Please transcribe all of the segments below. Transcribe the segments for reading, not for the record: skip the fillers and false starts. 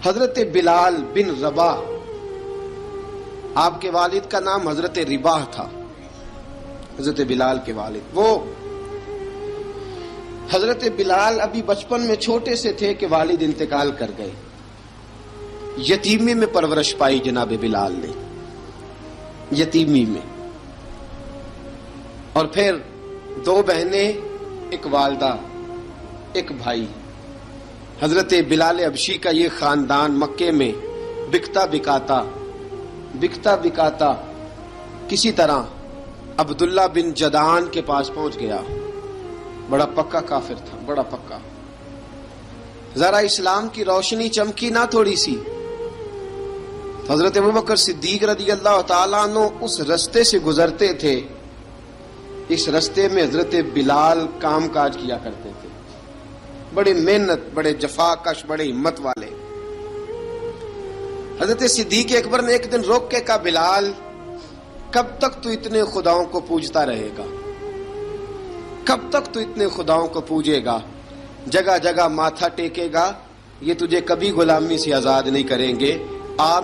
حضرت بلال بن رباح، آپ کے والد کا نام حضرت رباح تھا، حضرت بلال کے والد۔ وہ حضرت بلال ابھی بچپن میں چھوٹے سے تھے کہ والد انتقال کر گئے، یتیمی میں پرورش پائی جناب بلال نے، یتیمی میں، اور پھر دو بہنیں، ایک والدہ، ایک بھائی۔ حضرت بلال حبشی کا یہ خاندان مکے میں بکتا بکاتا کسی طرح عبداللہ بن جدعان کے پاس پہنچ گیا۔ بڑا پکا کافر تھا، بڑا پکا۔ ذرا اسلام کی روشنی چمکی نہ تھوڑی سی، حضرت ابوبکر صدیق رضی اللہ تعالیٰ عنہ اس رستے سے گزرتے تھے، اس رستے میں حضرت بلال کام کاج کیا کرتے تھے، بڑے محنت، بڑے جفاکش، بڑے ہمت والے۔ حضرت صدیق اکبر نے ایک دن روک کے کہا، بلال کب تک تو اتنے خداؤں کو پوجتا رہے گا؟ کب تک تو اتنے خداؤں کو پوجے گا، جگہ جگہ ماتھا ٹیکے گا؟ یہ تجھے کبھی غلامی سے آزاد نہیں کریں گے۔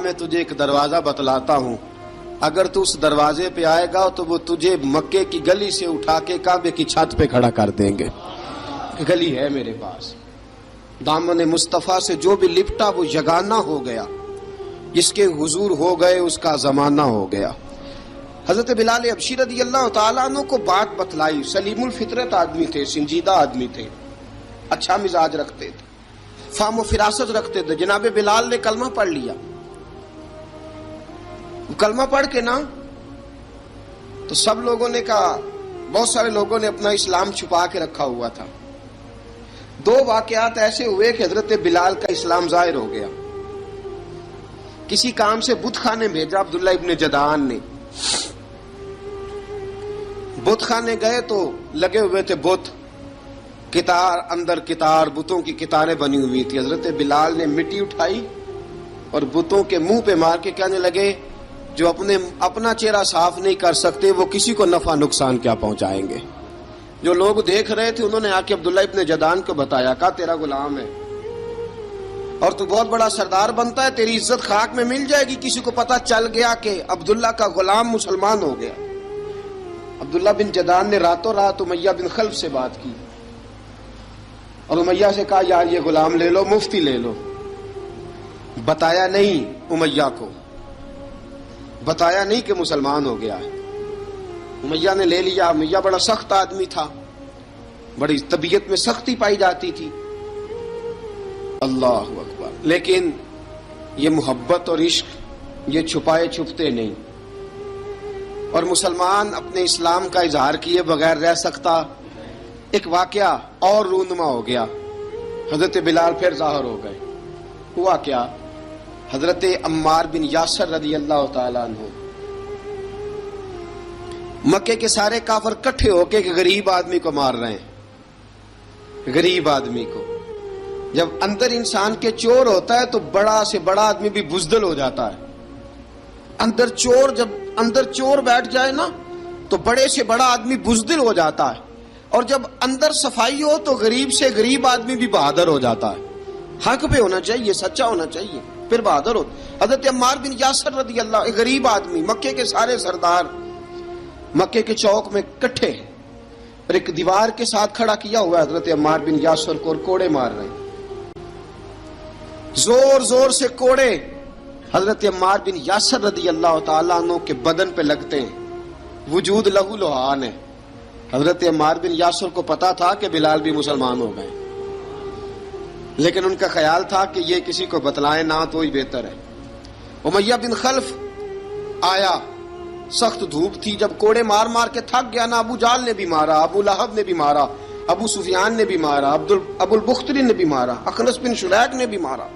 میں تجھے ایک دروازہ بتلاتا ہوں، اگر تو اس دروازے پہ آئے گا تو وہ تجھے مکے کی گلی سے اٹھا کے کعبے کی چھت پہ کھڑا کر دیں گے۔ گلی ہے میرے پاس، دامن مصطفیٰ سے جو بھی لپٹا وہ یگانہ ہو گیا، جس کے حضور ہو گئے اس کا زمانہ ہو گیا۔ حضرت بلال حبشی رضی اللہ تعالیٰ عنہ کو بات بتلائی، سلیم الفطرت آدمی تھے، سنجیدہ آدمی تھے، اچھا مزاج رکھتے تھے، فہم و فراست رکھتے تھے۔ جناب بلال نے کلمہ پڑھ لیا، کلمہ پڑھ کے نا تو سب لوگوں نے کہا، بہت سارے لوگوں نے اپنا اسلام چھپا کے رکھا ہوا تھا۔ دو واقعات ایسے ہوئے کہ حضرت بلال کا اسلام ظاہر ہو گیا۔ کسی کام سے بت خانے بھیجا عبداللہ ابن جدعان نے، بت خانے گئے تو لگے ہوئے تھے بت، کتار اندر کتار، بتوں کی کتاریں بنی ہوئی تھی۔ حضرت بلال نے مٹی اٹھائی اور بتوں کے منہ پہ مار کے کہنے لگے، جو اپنا چہرہ صاف نہیں کر سکتے وہ کسی کو نفع نقصان کیا پہنچائیں گے۔ جو لوگ دیکھ رہے تھے انہوں نے آ کے عبداللہ ابن جدعان کو بتایا، کہا تیرا غلام ہے اور تو بہت بڑا سردار بنتا ہے، تیری عزت خاک میں مل جائے گی کسی کو پتہ چل گیا کہ عبداللہ کا غلام مسلمان ہو گیا۔ عبداللہ بن جدعان نے راتوں رات امیہ بن خلف سے بات کی اور امیہ سے کہا، یار یہ غلام لے لو، مفتی لے لو۔ بتایا نہیں امیہ کو، بتایا نہیں کہ مسلمان ہو گیا ہے۔ امیہ نے لے لیا۔ امیہ بڑا سخت آدمی تھا، بڑی طبیعت میں سختی پائی جاتی تھی، اللہ اکبر، لیکن یہ محبت اور عشق یہ چھپائے چھپتے نہیں، اور مسلمان اپنے اسلام کا اظہار کیے بغیر رہ سکتا۔ ایک واقعہ اور رونما ہو گیا، حضرت بلال پھر ظاہر ہو گئے۔ ہوا کیا؟ حضرت عمار بن یاسر رضی اللہ تعالیٰ عنہ، مکے کے سارے کافر کٹھے ہو کے ایک غریب آدمی کو مار رہے ہیں، غریب آدمی کو۔ جب اندر انسان کے چور ہوتا ہے تو بڑا سے بڑا آدمی بھی بزدل ہو جاتا ہے۔ جب اندر چور بیٹھ جائے نا تو بڑے سے بڑا آدمی بزدل ہو جاتا ہے، اور جب اندر صفائی ہو تو غریب سے غریب آدمی بھی بہادر ہو جاتا ہے۔ حق پہ ہونا چاہیے، سچا ہونا چاہیے، پھر بہادر ہو۔ حضرت عمار بن یاسر رضی اللہ، ایک غریب آدمی، مکے کے سارے سردار مکے کے چوک میں کٹھے ہیں اور ایک دیوار کے ساتھ کھڑا کیا ہوا ہے حضرت عمار بن یاسر کو، اور کوڑے مار رہے ہیں، زور زور سے کوڑے حضرت عمار بن یاسر رضی اللہ تعالیٰ عنہ کے بدن پہ لگتے ہیں، وجود لہو لہان ہے۔ حضرت عمار بن یاسر کو پتا تھا کہ بلال بھی مسلمان ہو گئے، لیکن ان کا خیال تھا کہ یہ کسی کو بتلائیں نہ تو ہی بہتر ہے۔ امیہ بن خلف آیا، سخت دھوپ تھی، جب کوڑے مار مار کے تھک گیا نا، ابو جال نے بھی مارا، ابو لہب نے بھی مارا، ابو سفیان نے بھی مارا، ابو البختری نے بھی مارا، اخنس بن شلیک نے بھی مارا۔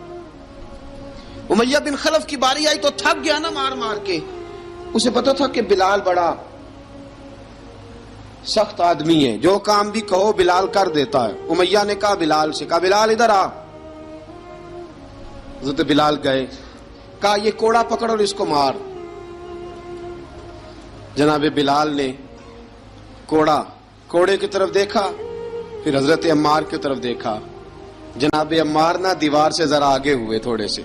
امیہ بن خلف کی باری آئی تو تھک گیا نا مار مار کے، اسے پتا تھا کہ بلال بڑا سخت آدمی ہے، جو کام بھی کہو بلال کر دیتا ہے۔ امیہ نے کہا بلال سے، کہا بلال ادھر آ۔ حضرت بلال گئے، کہا یہ کوڑا پکڑ اور اس کو مار۔ جناب بلال نے کوڑے کی طرف دیکھا، پھر حضرت عمار کی طرف دیکھا، جناب عمار نہ دیوار سے ذرا آگے ہوئے، تھوڑے سے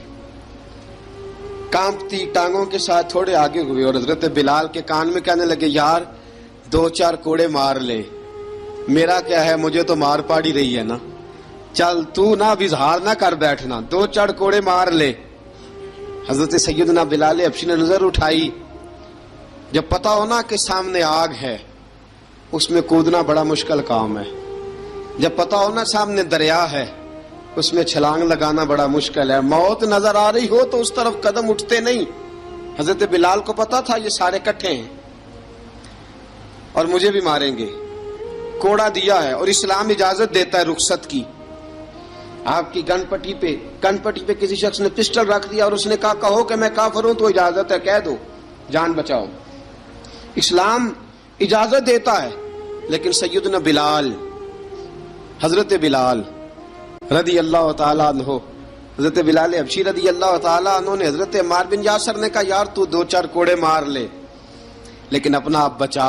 کانپتی ٹانگوں کے ساتھ تھوڑے آگے ہوئے، اور حضرت بلال کے کان میں کہنے لگے یار 2-4 کوڑے مار لے، میرا کیا ہے، مجھے تو مار پاڑی رہی ہے نا، چل تو نہ اظہار نہ کر بیٹھنا، 2-4 کوڑے مار لے۔ حضرت سیدنا بلال حبشی نے نظر اٹھائی، جب پتا ہونا کہ سامنے آگ ہے اس میں کودنا بڑا مشکل کام ہے، جب پتا ہونا سامنے دریا ہے اس میں چھلانگ لگانا بڑا مشکل ہے، موت نظر آ رہی ہو تو اس طرف قدم اٹھتے نہیں۔ حضرت بلال کو پتا تھا یہ سارے کٹھے ہیں اور مجھے بھی ماریں گے، کوڑا دیا ہے، اور اسلام اجازت دیتا ہے رخصت کی۔ آپ کی گن پٹی پہ کسی شخص نے پسٹل رکھ دیا اور اس نے کہا کہو کہ میں کافر ہوں تو اجازت ہے، کہہ دو، جان بچاؤ، اسلام اجازت دیتا ہے۔ لیکن سیدنا بلال، حضرت بلال رضی اللہ تعالیٰ عنہ، حضرت بلال حبشی رضی اللہ تعالیٰ عنہ نے حضرت عمار بن یاسر نے کہا یار تو 2-4 کوڑے مار لے لیکن اپنا آپ بچا۔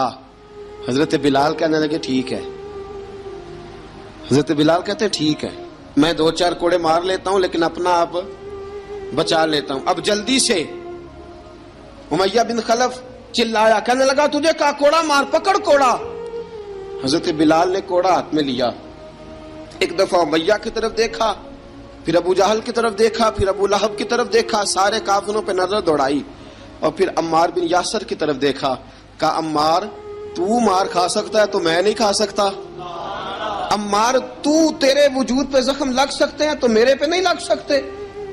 حضرت بلال کہنے لگے ٹھیک ہے، حضرت بلال کہتے ٹھیک ہے میں 2-4 کوڑے مار لیتا ہوں لیکن اپنا آپ بچا لیتا ہوں۔ اب جلدی سے امیہ بن خلف چلایا، کہنے لگا تجھے کہا کوڑا مار، پکڑ کوڑا۔ حضرت بلال نے کوڑا ہاتھ میں لیا، ایک دفعہ امیہ کی طرف دیکھا، پھر ابو جہل کی طرف دیکھا، پھر ابو لہب کی طرف دیکھا، سارے کافروں پہ نظر دوڑائی، اور پھر عمار بن یاسر کی طرف دیکھا، کہا عمار تو مار کھا سکتا ہے تو میں نہیں کھا سکتا، عمار تیرے وجود پہ زخم لگ سکتے ہیں تو میرے پہ نہیں لگ سکتے،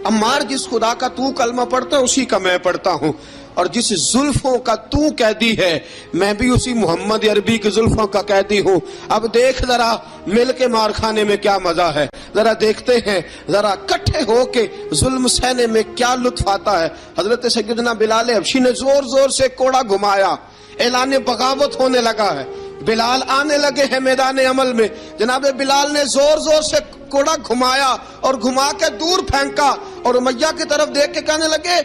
عمار جس خدا کا تو کلمہ پڑھتا ہے اسی کا میں پڑھتا ہوں، اور جس زلفوں کا تو قیدی ہے میں بھی اسی محمد عربی کی زلفوں کا قیدی ہوں۔ اب دیکھ ذرا مل کے مار کھانے میں کیا مزہ ہے، ذرا دیکھتے ہیں ذرا کٹھے ہو کے ظلم سہنے میں کیا لطف آتا ہے۔ حضرت سیدنا بلال حبشی نے زور زور سے کوڑا گھمایا، اعلان بغاوت ہونے لگا ہے، بلال آنے لگے ہیں میدان عمل میں، جناب بلال نے زور زور سے کوڑا گھمایا اور گھما کے دور پھینکا، اور امیہ کی طرف دیکھ کے کہنے لگے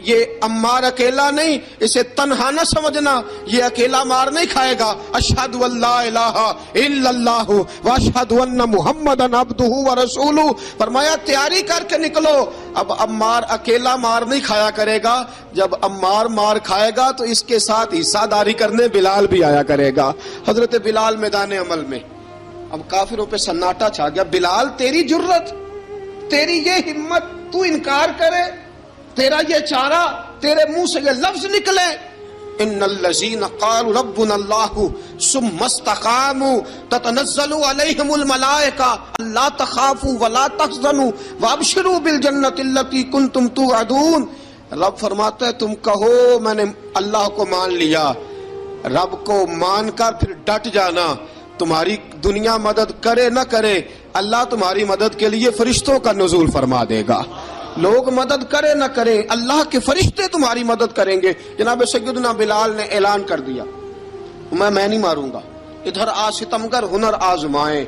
یہ عمار اکیلا نہیں، اسے تنہا نہ سمجھنا، یہ اکیلا مار نہیں کھائے گا، اشہد ان لا الہ الا اللہ واشہد ان محمدن عبدہ ورسولہ۔ فرمایا تیاری کر کے نکلو، اب عمار اکیلا مار نہیں کھایا کرے گا، جب عمار مار کھائے گا تو اس کے ساتھ حصہ داری کرنے بلال بھی آیا کرے گا۔ حضرت بلال میدان عمل میں، اب کافروں پہ سناٹا چھا گیا، بلال تیری جرت، تیری یہ ہمت، تو انکار کرے، تیرا یہ چارہ، تیرے منہ سے یہ لفظ نکلے، ان الذین قالوا ربنا اللہ ثم استقاموا تتنزل علیہم الملائکہ الا تخافوا ولا تحزنوا وابشروا بالجنۃ التی کنتم توعدون۔ رب فرماتا ہے تم کہو میں نے اللہ کو مان لیا، رب کو مان کر پھر ڈٹ جانا، تمہاری دنیا مدد کرے نہ کرے اللہ تمہاری مدد کے لیے فرشتوں کا نزول فرما دے گا، لوگ مدد کرے نہ کرے اللہ کے فرشتے تمہاری مدد کریں گے۔ جناب سیدنا بلال نے اعلان کر دیا میں نہیں ماروں گا، ادھر آ ستمگر ہنر آزمائیں،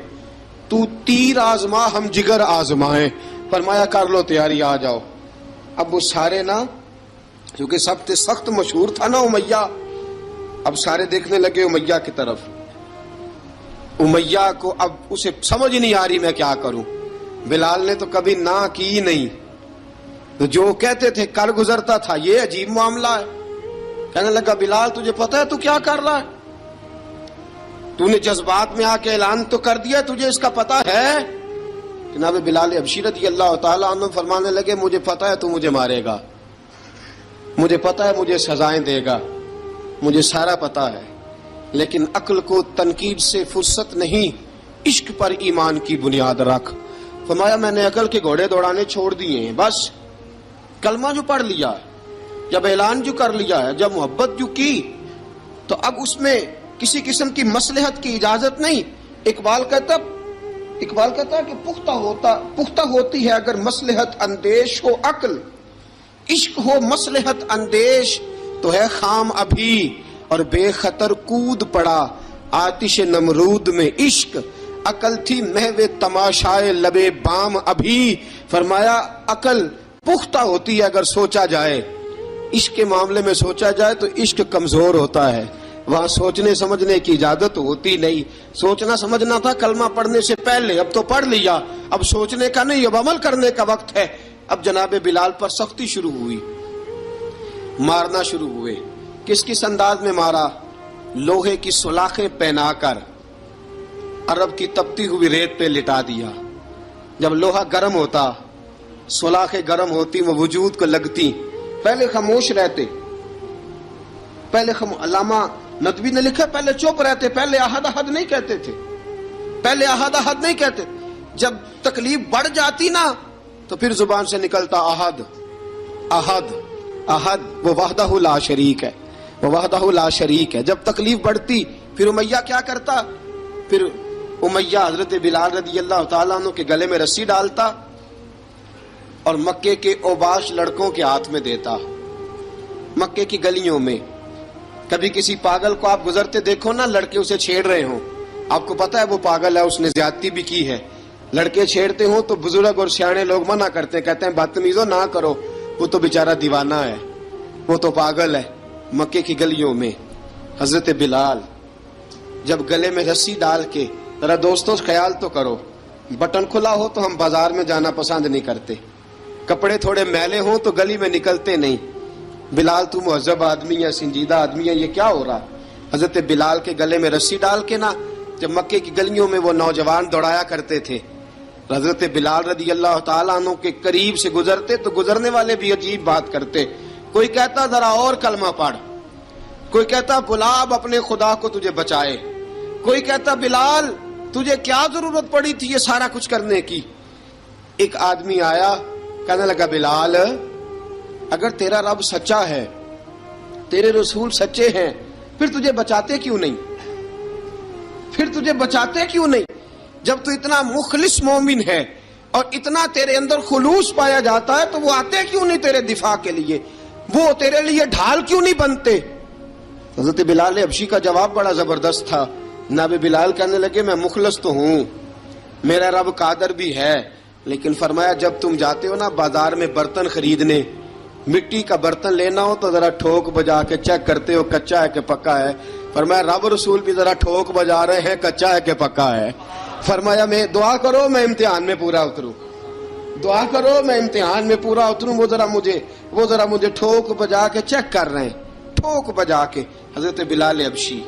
تو تیر آزما ہم جگر آزمائیں، فرمایا کر لو تیاری آ جاؤ۔ اب وہ سارے نا کیونکہ سب سے سخت مشہور تھا نا امیہ، اب سارے دیکھنے لگے امیہ کی طرف، امیہ کو اب اسے سمجھ نہیں آ رہی میں کیا کروں، بلال نے تو کبھی نہ کی نہیں، تو جو کہتے تھے کر گزرتا تھا، یہ عجیب معاملہ ہے۔ کہنے لگا بلال تجھے پتا ہے تو کیا کر رہا ہے، تو نے جذبات میں آ کے اعلان تو کر دیا، تجھے اس کا پتا ہے؟ جناب بلال حبشی رضی اللہ تعالیٰ عنہ فرمانے لگے مجھے پتا ہے تو مجھے مارے گا، مجھے پتا ہے مجھے سزائیں دے گا، مجھے سارا پتا ہے، لیکن عقل کو تنقید سے فرصت نہیں، عشق پر ایمان کی بنیاد رکھ۔ فرمایا میں نے عقل کے گھوڑے دوڑانے چھوڑ دیے ہیں، بس کلمہ جو پڑھ لیا، جب اعلان جو کر لیا ہے، جب محبت جو کی تو اب اس میں کسی قسم کی مصلحت کی اجازت نہیں۔ اقبال کہتا ہے کہ پختہ ہوتی ہے اگر مصلحت اندیش ہو عقل، عشق ہو مصلحت اندیش تو ہے خام ابھی، اور بے خطر کود پڑا آتش نمرود میں عشق، عقل تھی محو تماشائے لبے بام ابھی۔ فرمایا عقل پختہ ہوتی ہے اگر سوچا جائے، عشق کے معاملے میں سوچا جائے تو عشق کمزور ہوتا ہے، وہاں سوچنے سمجھنے کی اجازت ہوتی نہیں. سوچنا سمجھنا تھا کلمہ پڑھنے سے پہلے، اب تو پڑھ لیا، اب سوچنے کا نہیں، اب عمل کرنے کا وقت ہے. اب جناب بلال پر سختی شروع ہوئی، مارنا شروع ہوئے. کس انداز میں مارا؟ لوہے کی سلاخیں پہنا کر عرب کی تپتی ہوئی ریت پہ لٹا دیا. جب لوہا گرم ہوتا، سلاخیں گرم ہوتی، وہ وجود کو لگتی. پہلے خاموش رہتے، پہلے علامہ ندوی نے لکھا پہلے چپ رہتے، پہلے احد احد نہیں کہتے تھے، پہلے احد احد نہیں کہتے. جب تکلیف بڑھ جاتی نا تو پھر زبان سے نکلتا احد احد احد. وہ وحدہ لا شریک ہے، وہ وحدہ لا شریک ہے. جب تکلیف بڑھتی پھر امیہ کیا کرتا؟ پھر امیہ حضرت بلال رضی اللہ تعالیٰ عنہ کے گلے میں رسی ڈالتا اور مکے کے اوباش لڑکوں کے ہاتھ میں دیتا. مکے کی گلیوں میں کبھی کسی پاگل کو آپ گزرتے دیکھو نا، لڑکے اسے چھیڑ رہے ہوں، آپ کو پتا ہے وہ پاگل ہے، اس نے زیادتی بھی کی ہے. لڑکے چھیڑتے ہوں تو بزرگ اور سیانے لوگ منع کرتے ہیں، کہتے ہیں بدتمیزوں نہ کرو، وہ تو بیچارہ دیوانہ ہے، وہ تو پاگل ہے. مکے کی گلیوں میں حضرت بلال جب گلے میں رسی ڈال کے، ذرا دوستوں خیال تو کرو، بٹن کھلا ہو تو ہم بازار میں جانا پسند نہیں کرتے، کپڑے تھوڑے میلے ہوں تو گلی میں نکلتے نہیں. بلال تو مہذب آدمی ہے، سنجیدہ آدمی ہے، یہ کیا ہو رہا؟ حضرت بلال کے گلے میں رسی ڈال کے نا جب مکے کی گلیوں میں وہ نوجوان دوڑایا کرتے تھے، حضرت بلال رضی اللہ تعالیٰ عنہ کے قریب سے گزرتے تو گزرنے والے بھی عجیب بات کرتے. کوئی کہتا ذرا اور کلمہ پڑھ، کوئی کہتا بلا اب اپنے خدا کو تجھے بچائے، کوئی کہتا بلال تجھے کیا ضرورت پڑی تھی یہ سارا کچھ کرنے کی. ایک آدمی آیا کہنے لگا بلال اگر تیرا رب سچا ہے، تیرے رسول سچے ہیں، پھر تجھے بچاتے کیوں نہیں؟ پھر تجھے بچاتے کیوں نہیں؟ جب تو اتنا مخلص مومن ہے اور اتنا تیرے اندر خلوص پایا جاتا ہے تو وہ آتے کیوں نہیں تیرے دفاع کے لیے؟ وہ تیرے لیے ڈھال کیوں نہیں بنتے؟ حضرت بلال حبشی کا جواب بڑا زبردست تھا. جناب بلال کہنے لگے میں مخلص تو ہوں، میرا رب قادر بھی ہے، لیکن فرمایا جب تم جاتے ہو نا بازار میں برتن خریدنے، مٹی کا برتن لینا ہو تو ذرا ٹھوک بجا کے چیک کرتے ہو کچا ہے کہ پکا ہے. فرمایا رب رسول بھی ذرا ٹھوک بجا رہے ہیں کچا ہے کہ پکا ہے. فرمایا میں دعا کرو میں امتحان میں پورا اتروں، دعا کرو میں امتحان میں پورا اتروں. وہ ذرا مجھے ٹھوک بجا کے چیک کر رہے ہیں، ٹھوک بجا کے. حضرت بلال حبشی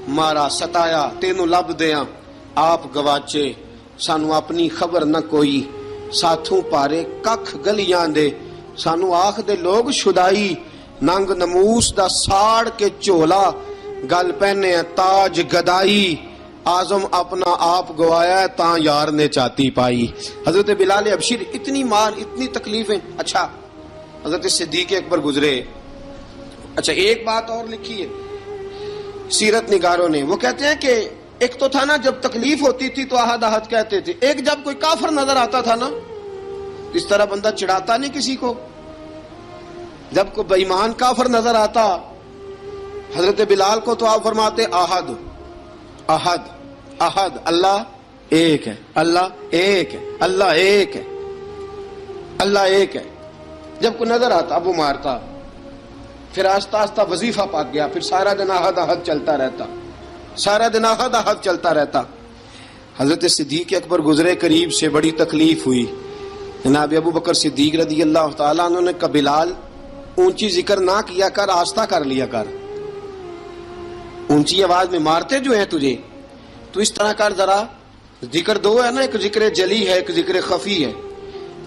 مارا ستایا تینوں لب دیاں آپ گواچے، سانو اپنی خبر نہ کوئی، ساتھوں پارے ککھ گلیاں دے، سانو آخ دے لوگ شدائی، ننگ نموس دا ساڑ کے چولا، گل پہنے تاج گدائی، آزم اپنا آپ گوایا تاں یار نے چاتی پائی. حضرت بلال حبشی اتنی مار، اتنی تکلیفیں. اچھا حضرت صدیق اکبر گزرے. اچھا ایک بات اور لکھی ہے سیرت نگاروں نے، وہ کہتے ہیں کہ ایک تو تھا نا جب تکلیف ہوتی تھی تو احد احد کہتے تھے، ایک جب کوئی کافر نظر آتا تھا نا اس طرح بندہ چڑھاتا نہیں کسی کو. جب کوئی بے ایمان کافر نظر آتا حضرت بلال کو تو آپ فرماتے احد احد احد، اللہ ایک ہے، اللہ ایک ہے، اللہ ایک ہے، اللہ ایک ہے. جب کوئی نظر آتا اب وہ مارتا، پھر آہستہ آہستہ وظیفہ پاک گیا، پھر سارا دن احد احد چلتا رہتا، سارا دن احد احد چلتا رہتا. حضرت صدیق اکبر گزرے قریب سے، بڑی تکلیف ہوئی. جناب ابو بکر صدیق رضی اللہ تعالیٰ عنہ نے کہا بلال اونچی ذکر نہ کیا کر، آہستہ کر لیا کر، اونچی آواز میں مارتے جو ہیں تجھے تو اس طرح کر، ذرا ذکر دو ہے نا، ایک ذکر جلی ہے ایک ذکر خفی ہے،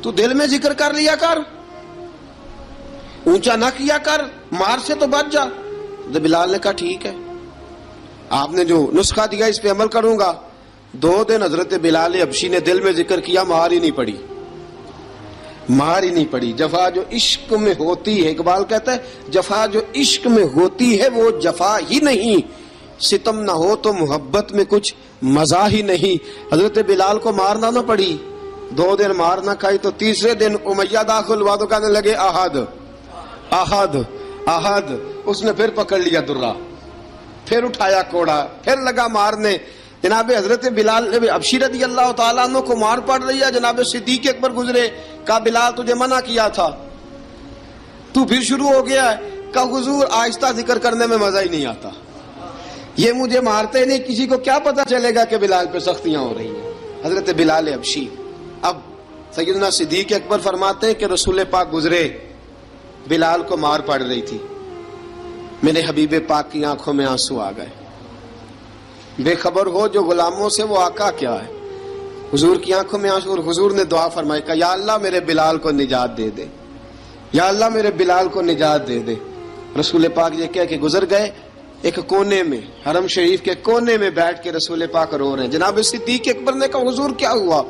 تو دل میں ذکر کر لیا کر، اونچا نہ کیا کر، مار سے تو بچ جا. بلال نے کہا ٹھیک ہے، آپ نے جو نسخہ دیا اس پہ عمل کروں گا. 2 دن حضرت بلال حبشی نے دل میں ذکر کیا، مار ہی نہیں پڑی، مار ہی نہیں پڑی. جفا جو عشق میں ہوتی ہے، اقبال کہتا ہے جفا جو عشق میں ہوتی ہے وہ جفا ہی نہیں، ستم نہ ہو تو محبت میں کچھ مزہ ہی نہیں. حضرت بلال کو مارنا نہ پڑی، 2 دن مار نہ کھائی تو تیسرے دن امیہ داخل ہوا تو کہنے لگے احد احد احد. اس نے پھر پکڑ لیا درہ، پھر اٹھایا کوڑا، پھر لگا مارنے. جناب حضرت بلال حبشی رضی اللہ تعالیٰ عنہ کو مار پڑ رہی ہے. جناب صدیق اکبر گزرے، کہا بلال تجھے منع کیا تھا، تو پھر شروع ہو گیا ہے. کہا حضور آہستہ ذکر کرنے میں مزہ ہی نہیں آتا، یہ مجھے مارتے نہیں، کسی کو کیا پتا چلے گا کہ بلال پہ سختیاں ہو رہی ہیں. حضرت بلال حبشی. اب سیدنا صدیق اکبر فرماتے ہیں کہ رسول پاک گزرے، بلال کو مار پڑ رہی تھی، میرے حبیب پاک کی آنکھوں میں آنسو آ گئے. بے خبر ہو جو غلاموں سے وہ آقا کیا ہے. حضور کی آنکھوں میں آنسو، اور حضور نے دعا فرمائی کہ یا اللہ میرے بلال کو نجات دے دے، یا اللہ میرے بلال کو نجات دے دے. رسول پاک یہ کہہ کے گزر گئے. ایک کونے میں، حرم شریف کے کونے میں بیٹھ کے رسول پاک رو رہے ہیں. جناب صدیق اکبر نے کہا حضور کیا ہوا؟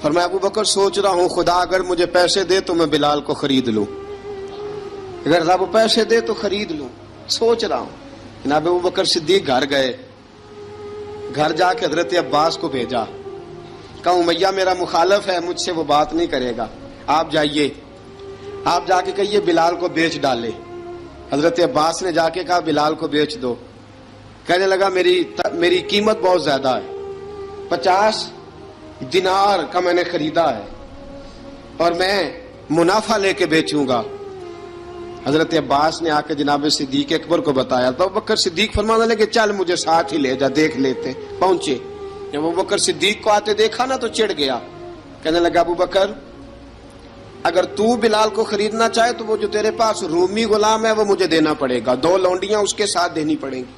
فرمایا ابو بکر سوچ رہا ہوں خدا اگر مجھے پیسے دے تو میں بلال کو خرید لوں، اگر رب پیسے دے تو خرید لوں، سوچ رہا ہوں. جناب ابو بکر صدیق گھر گئے، گھر جا کے حضرت عباس کو بھیجا، کہا امیہ میرا مخالف ہے، مجھ سے وہ بات نہیں کرے گا، آپ جائیے، آپ جا کے کہیے بلال کو بیچ ڈالے. حضرت عباس نے جا کے کہا بلال کو بیچ دو. کہنے لگا میری قیمت بہت زیادہ ہے، 50 دینار کا میں نے خریدا ہے اور میں منافع لے کے بیچوں گا. حضرت عباس نے آ کے جناب صدیق اکبر کو بتایا تو ابو بکر صدیق فرمانے لگے چل مجھے ساتھ ہی لے جا، دیکھ لیتے. پہنچے، جب ابو بکر صدیق کو آتے دیکھا نا تو چڑ گیا. کہنے لگا ابو بکر اگر تو بلال کو خریدنا چاہے تو وہ جو تیرے پاس رومی غلام ہے وہ مجھے دینا پڑے گا، 2 لونڈیاں اس کے ساتھ دینی پڑیں گی،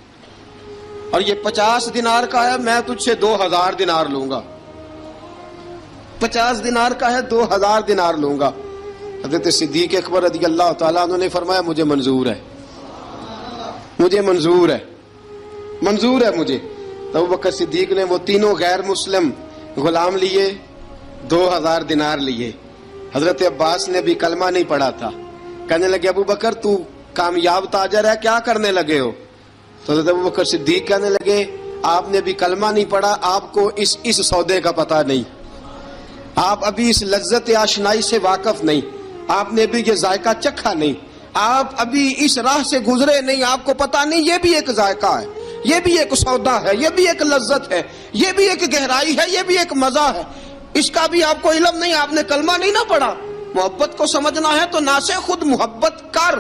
اور یہ 50 دینار کا ہے، میں تجھ سے 2000 دینار لوں گا. 50 دینار کا ہے، 2000 دینار لوں گا. حضرت صدیق اکبر رضی اللہ تعالیٰ عنہ نے فرمایا مجھے منظور ہے، مجھے منظور ہے، منظور ہے مجھے. تو ابو بکر صدیق نے وہ تینوں غیر مسلم غلام لیے، 2000 دینار لیے. حضرت عباس نے بھی کلمہ نہیں پڑھا تھا. کہنے لگے ابو بکر تو کامیاب تاجر ہے، کیا کرنے لگے ہو؟ تو حضرت ابو بکر صدیق کہنے لگے آپ نے بھی کلمہ نہیں پڑھا، آپ کو اس سودے کا پتہ نہیں، آپ ابھی اس لذت آشنائی سے واقف نہیں، آپ نے بھی یہ ذائقہ چکھا نہیں، آپ ابھی اس راہ سے گزرے نہیں، آپ کو پتہ نہیں یہ بھی ایک ذائقہ ہے، یہ بھی ایک سودا ہے، یہ بھی ایک لذت ہے، یہ بھی ایک گہرائی ہے، یہ بھی ایک مزہ ہے، اس کا بھی آپ کو علم نہیں، آپ نے کلمہ نہیں نہ پڑھا. محبت کو سمجھنا ہے تو نہ سے خود محبت کر،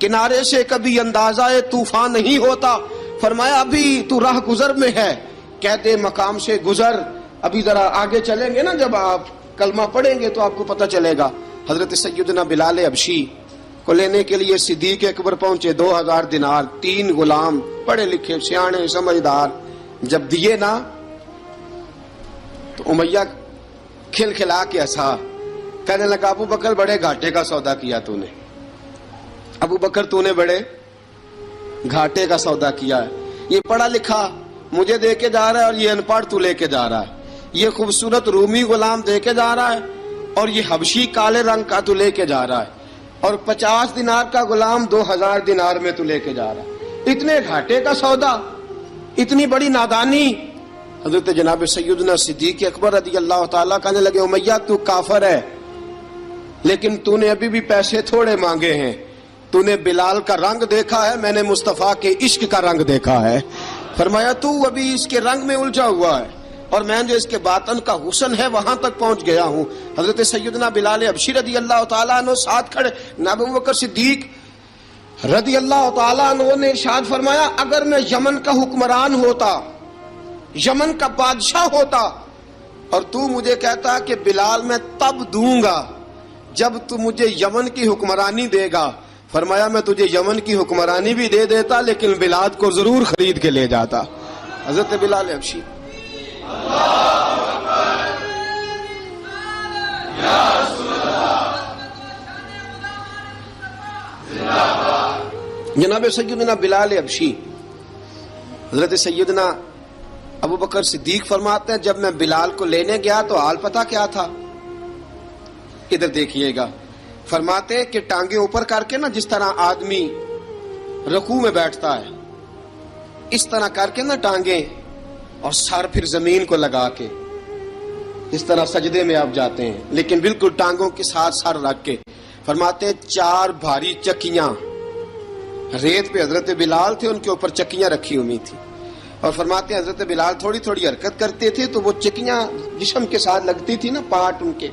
کنارے سے کبھی اندازہ طوفان نہیں ہوتا. فرمایا ابھی تو راہ گزر میں ہے، قید مقام سے گزر، ابھی ذرا آگے چلیں گے نا، جب آپ کلمہ پڑھیں گے تو آپ کو پتہ چلے گا. حضرت سیدنا بلال حبشی کو لینے کے لیے صدیق اکبر پہنچے، 2000 دینار، 3 غلام پڑھے لکھے سیانے سمجھدار. جب دیے نا تو امیہ کھل کھلا کے ہنسا. کہنے لگا ابو بکر بڑے گھاٹے کا سودا کیا تو نے، ابو بکر تو نے بڑے گھاٹے کا سودا کیا ہے. یہ پڑھا لکھا مجھے دے کے جا رہا ہے اور یہ ان پڑھ تو لے کے جا رہا ہے، یہ خوبصورت رومی غلام دے کے جا رہا ہے اور یہ حبشی کالے رنگ کا تو لے کے جا رہا ہے، اور 50 دینار کا غلام 2000 دینار میں تو لے کے جا رہا ہے. اتنے گھاٹے کا سودا، اتنی بڑی نادانی. حضرت جناب سیدنا صدیق اکبر رضی اللہ تعالیٰ کہنے لگے امیہ تو کافر ہے لیکن تو نے ابھی بھی پیسے تھوڑے مانگے ہیں، تو نے بلال کا رنگ دیکھا ہے، میں نے مصطفیٰ کے عشق کا رنگ دیکھا ہے. فرمایا تو ابھی اس کے رنگ میں الجھا ہوا ہے اور میں جو اس کے باطن کا حسن ہے وہاں تک پہنچ گیا ہوں. حضرت سیدنا بلال حبشی رضی اللہ تعالیٰ عنہ ساتھ کھڑے. ابو بکر صدیق رضی اللہ تعالیٰ عنہ نے ارشاد فرمایا اگر میں یمن کا حکمران ہوتا، یمن کا بادشاہ ہوتا، اور تو مجھے کہتا کہ بلال میں تب دوں گا جب تو مجھے یمن کی حکمرانی دے گا، فرمایا میں تجھے یمن کی حکمرانی بھی دے دیتا لیکن بلال کو ضرور خرید کے لے جاتا. حضرت بلال حبشی. جناب سیدنا بلال حبشی، حضرت سیدنا ابو بکر صدیق فرماتے ہیں جب میں بلال کو لینے گیا تو حال پتہ کیا تھا؟ ادھر دیکھیے گا. فرماتے ہیں کہ ٹانگیں اوپر کر کے نا جس طرح آدمی رکوع میں بیٹھتا ہے اس طرح کر کے نا ٹانگیں، اور سر پھر زمین کو لگا کے اس طرح سجدے میں آپ جاتے ہیں، لیکن بالکل ٹانگوں کے ساتھ سر رکھ کے. فرماتے ہیں 4 بھاری چکیاں ریت پہ حضرت بلال تھے، ان کے اوپر چکیاں رکھی ہوئی تھی، اور فرماتے ہیں حضرت بلال تھوڑی تھوڑی حرکت کرتے تھے تو وہ چکیاں جسم کے ساتھ لگتی تھی نا، پارٹ ان کے.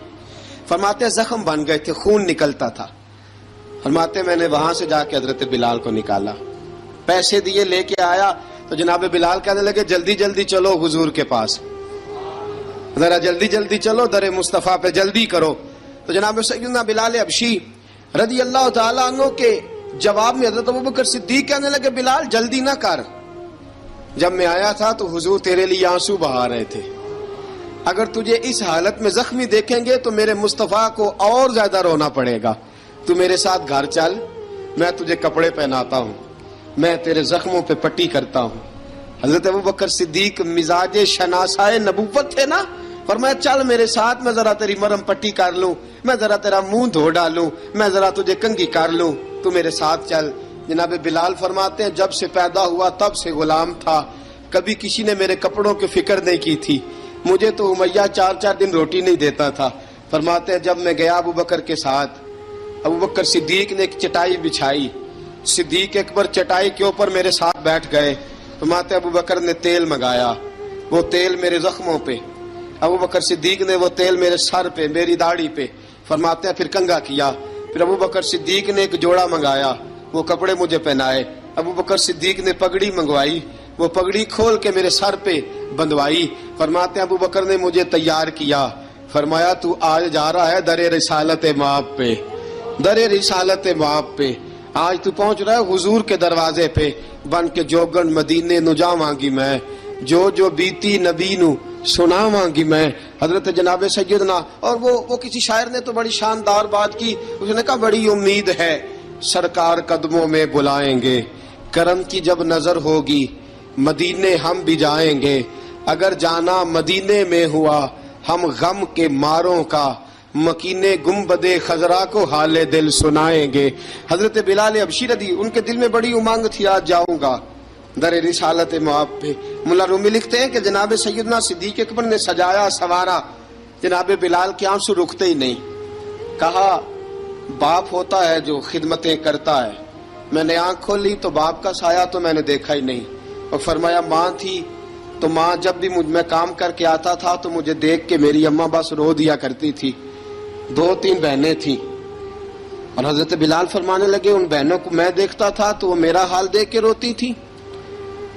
فرماتے ہیں زخم بن گئے تھے، خون نکلتا تھا. فرماتے ہیں میں نے وہاں سے جا کے حضرت بلال کو نکالا. پیسے دیے لے کے آیا تو جناب بلال کہنے لگے جلدی جلدی چلو حضور کے پاس، ذرا جلدی جلدی چلو در مصطفیٰ پہ جلدی کرو. تو جناب سیدنا بلال حبشی رضی اللہ تعالیٰ عنہ کے جواب میں حضرت ابوبکر صدیق کہنے لگے بلال جلدی نہ کر، جب میں آیا تھا تو حضور تیرے لیے آنسو بہا رہے تھے، اگر تجھے اس حالت میں زخمی دیکھیں گے تو میرے مصطفیٰ کو اور زیادہ رونا پڑے گا، تو میرے ساتھ گھر چل، میں تجھے کپڑے پہناتا ہوں، میں تیرے زخموں پہ پٹی کرتا ہوں. حضرت ابوبکر صدیق مزاج شناسائے نبوت تھے نا، فرمایا چل میرے ساتھ، میں ذرا تیری مرم پٹی کر لوں، میں ذرا تیرا منہ دھو ڈالوں، میں ذرا تجھے کنگھی کر لوں، تو میرے ساتھ چل. جناب بلال فرماتے ہیں جب سے پیدا ہوا تب سے غلام تھا، کبھی کسی نے میرے کپڑوں کی فکر نہیں کی تھی، مجھے تو امیہ 4 دن روٹی نہیں دیتا تھا. فرماتے ہیں جب میں گیا ابوبکر کے ساتھ، ابوبکر صدیق نے ایک چٹائی بچھائی، صدیق اکبر چٹائی کے اوپر میرے ساتھ بیٹھ گئے. فرماتے ہیں ابوبکر نے تیل منگایا، وہ تیل میرے زخموں پہ، ابوبکر صدیق نے وہ تیل میرے سر پہ، میری داڑھی پہ. فرماتے ہیں پھر کنگھا کیا، پھر ابوبکر صدیق نے ایک جوڑا منگایا، وہ کپڑے مجھے پہنائے. ابوبکر صدیق نے پگڑی منگوائی، وہ پگڑی کھول کے میرے سر پہ بندھوائی. فرماتے ہیں ابوبکر نے مجھے تیار کیا، فرمایا تو آج جا رہا ہے در رسالت مآب پہ، در رسالت مآب پہ، آج تو پہنچ رہا ہے حضور کے دروازے پہ، بن کے جوگن مدینے نو جاواں گی میں، جو بیتی نبی نو سناواں گی میں. حضرت جناب سیدنا، اور وہ کسی شاعر نے تو بڑی شاندار بات کی، اس نے کہا بڑی امید ہے سرکار قدموں میں بلائیں گے، کرم کی جب نظر ہوگی مدینے ہم بھی جائیں گے، اگر جانا مدینے میں ہوا ہم غم کے ماروں کا، مکینے گنبد خضرا کو حال دل سنائیں گے. حضرت بلال حبشی رضی ان کے دل میں بڑی امنگ تھی آج جاؤں گا در رسالت مآب پہ. ملا رومی لکھتے ہیں کہ جناب سیدنا صدیق اکبر نے سجایا سوارا، جناب بلال کے آنسو رکتے ہی نہیں. کہا باپ ہوتا ہے جو خدمتیں کرتا ہے، میں نے آنکھ کھولی تو باپ کا سایہ تو میں نے دیکھا ہی نہیں. اور فرمایا ماں تھی تو ماں جب بھی میں کام کر کے آتا تھا تو مجھے دیکھ کے میری اماں بس رو دیا کرتی تھی. 2-3 بہنیں تھیں، اور حضرت بلال فرمانے لگے ان بہنوں کو میں دیکھتا تھا تو وہ میرا حال دیکھ کے روتی تھی،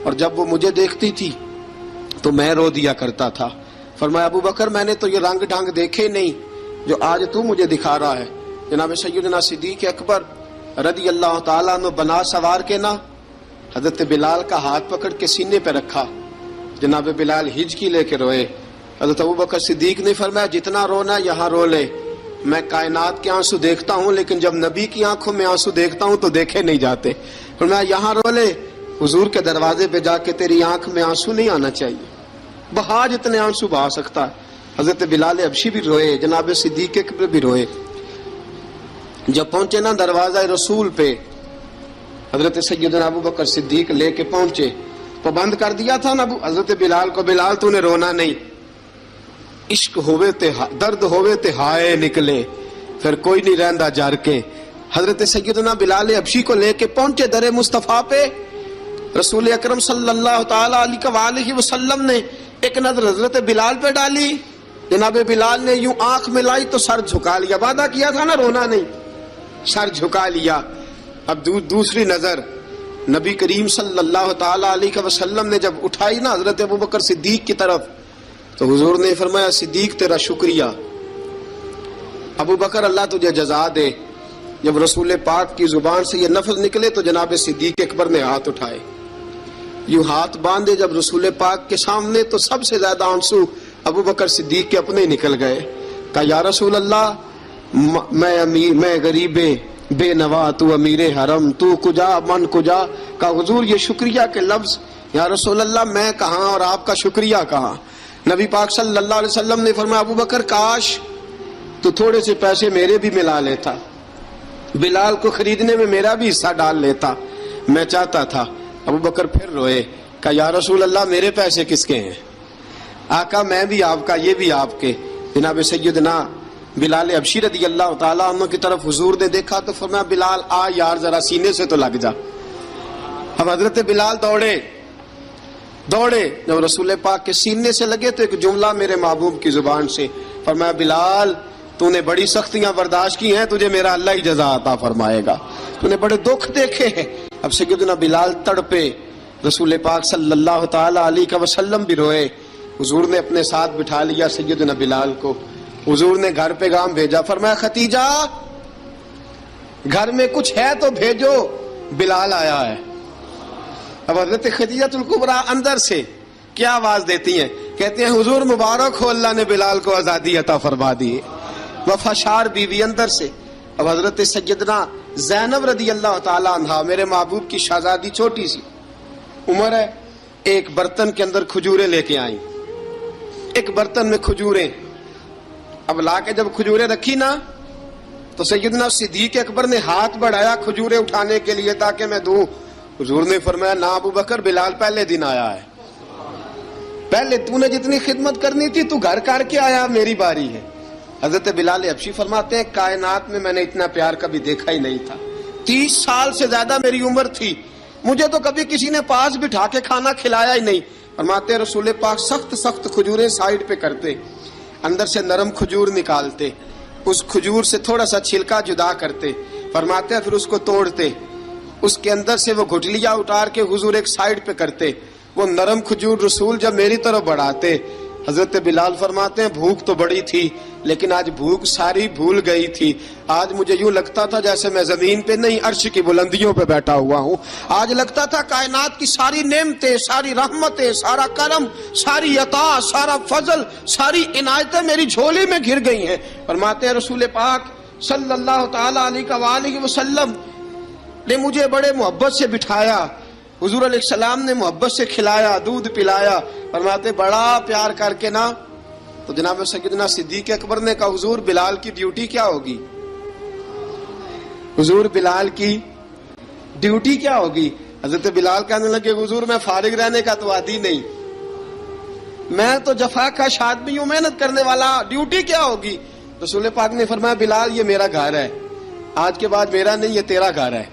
اور جب وہ مجھے دیکھتی تھی تو میں رو دیا کرتا تھا. فرمایا ابوبکر میں نے تو یہ رنگ ڈھنگ دیکھے نہیں جو آج تو مجھے دکھا رہا ہے. جناب سیدنا صدیق اکبر رضی اللہ تعالیٰ عنہ بنا سوار کے نا حضرت بلال کا ہاتھ پکڑ کے سینے پہ رکھا، جناب بلال ہجکی لے کے روئے. حضرت ابوبکر صدیق نے فرمایا جتنا رونا یہاں رو لے، میں کائنات کے آنسو دیکھتا ہوں لیکن جب نبی کی آنکھوں میں آنسو دیکھتا ہوں تو دیکھے نہیں جاتے. فرمایا یہاں رو لے، حضور کے دروازے پہ جا کے تیری آنکھ میں آنسو نہیں آنا چاہیے، بہا جتنے آنسو بہا سکتا ہے. حضرت بلال حبشی بھی روئے، جناب صدیق اکبر بھی روئے. جب پہنچے نا دروازہ رسول پہ، حضرت سیدنا ابوبکر صدیق لے کے پہنچے، پابند کر دیا تھا نا حضرت بلال کو، بلال تو نے رونا نہیں، عشق ہوئے تے درد ہوئے تے ہائے نکلے، پھر کوئی نہیں رہندا جار کے. حضرت سیدنا بلال حبشی کو لے کے پہنچے در مصطفیٰ پہ. رسول اکرم صلی اللہ تعالیٰ علیہ وسلم نے ایک نظر حضرت بلال پہ ڈالی، جناب بلال نے یوں آنکھ ملائی تو سر جھکا لیا، وعدہ کیا تھا نا رونا نہیں، سر جھکا لیا. اب دوسری نظر نبی کریم صلی اللہ تعالیٰ علیہ وسلم نے جب اٹھائی نا حضرت ابوبکر صدیق کی طرف تو حضور نے فرمایا صدیق تیرا شکریہ، ابوبکر اللہ تجھے جزا دے. جب رسول پاک کی زبان سے یہ لفظ نکلے تو جناب صدیق اکبر نے ہاتھ اٹھائے، یوں ہاتھ باندھے جب رسول پاک کے سامنے تو سب سے زیادہ آنسو ابوبکر صدیق کے اپنے نکل گئے. کہا یا رسول اللہ میں غریب بے نوا، تو امیر حرم، تو کجا من کجا. کہا حضور یہ شکریہ کے لفظ، یا رسول اللہ میں کہاں اور آپ کا شکریہ کہاں. نبی پاک صلی اللہ علیہ وسلم نے فرمایا ابوبکر کاش تو تھوڑے سے پیسے میرے بھی ملا لیتا، بلال کو خریدنے میں میرا بھی حصہ ڈال لیتا، میں چاہتا تھا. ابوبکر پھر روئے. کہا یا رسول اللہ میرے پیسے کس کے ہیں؟ آقا میں بھی آپ کا، یہ بھی آپ کے. جناب سیدنا بلال حبشی رضی اللہ تعالیٰ عنہ کی طرف حضور نے دیکھا تو فرمایا بلال آ یار ذرا سینے سے تو لگ جا. اب حضرت بلال دوڑے، جب رسول پاک کے سینے سے لگے تو ایک جملہ میرے محبوب کی زبان سے، فرمایا بلال تو نے بڑی سختیاں برداشت کی ہیں، تجھے میرا اللہ ہی جزا عطا فرمائے گا، تو نے بڑے دکھ دیکھے ہیں، اب سیدنا بلال تڑپے، رسول پاک صلی اللہ تعالی علیہ وسلم بھی روئے. حضور نے اپنے ساتھ بٹھا لیا سیدنا بلال کو. حضور نے گھر پیغام بھیجا، فرمایا ختیجہ گھر میں کچھ ہے تو بھیجو، بلال آیا ہے. اب حضرت خدیجہ الکبریٰ اندر سے کیا آواز دیتی ہیں؟ کہتے ہیں حضور مبارک ہو، اللہ نے بلال کو آزادی عطا فرما دی. وفاشار بیوی اندر سے. اب حضرت سیدنا زینب رضی اللہ تعالی عنہا، میرے محبوب کی شہزادی، چھوٹی سی عمر ہے، ایک برتن کے اندر کھجوریں لے کے آئیں. ایک برتن میں کھجوریں، اب لا کے جب کھجوریں رکھی نا تو سیدنا صدیق اکبر نے ہاتھ بڑھایا کھجوریں اٹھانے کے لیے تاکہ میں دوں. حضور نے فرمایا نہ ابو بکر، بلال پہلے دن آیا ہے، پہلے تو نے جتنی خدمت کرنی تھی تو گھر کر کے آیا، میری باری ہے. حضرت بلال حبشی فرماتے ہیں کائنات میں نے اتنا پیار کبھی دیکھا ہی نہیں تھا. 30 سال سے زیادہ میری عمر تھی، مجھے تو کبھی کسی نے پاس بٹھا کے کھانا کھلایا ہی نہیں. فرماتے ہیں رسول پاک سخت سخت کھجوریں سائیڈ پہ کرتے، اندر سے نرم کھجور نکالتے، اس کھجور سے تھوڑا سا چھلکا جدا کرتے. فرماتے ہیں پھر اس کو توڑتے، اس کے اندر سے وہ گھٹلیاں اتار کے حضور ایک سائیڈ پہ کرتے. وہ نرم کھجور رسول جب میری طرف بڑھاتے، حضرت بلال فرماتے ہیں بھوک تو بڑی تھی لیکن آج بھوک ساری بھول گئی تھی. آج مجھے یوں لگتا تھا جیسے میں زمین پہ نہیں عرش کی بلندیوں پہ بیٹھا ہوا ہوں. آج لگتا تھا کائنات کی ساری نعمتیں، ساری رحمتیں، سارا کرم، ساری عطا، سارا فضل، ساری عنایتیں میری جھولی میں گر گئی ہیں. فرماتے ہیں رسول پاک صلی اللہ تعالی علیہ وآلہ وسلم نے مجھے بڑے محبت سے بٹھایا، حضور علیہ السلام نے محبت سے کھلایا، دودھ پلایا. فرماتے بڑا پیار کر کے نا تو جناب سیدنا صدیق اکبر نے کہا حضور بلال کی ڈیوٹی کیا ہوگی؟ حضور بلال کی ڈیوٹی کیا ہوگی؟ حضرت بلال کہنے لگے حضور میں فارغ رہنے کا تو عادی نہیں، میں تو جفا کش آدمی ہوں، محنت کرنے والا، ڈیوٹی کیا ہوگی؟ رسول پاک نے فرمایا بلال یہ میرا گھر ہے، آج کے بعد میرا نہیں یہ تیرا گھر ہے.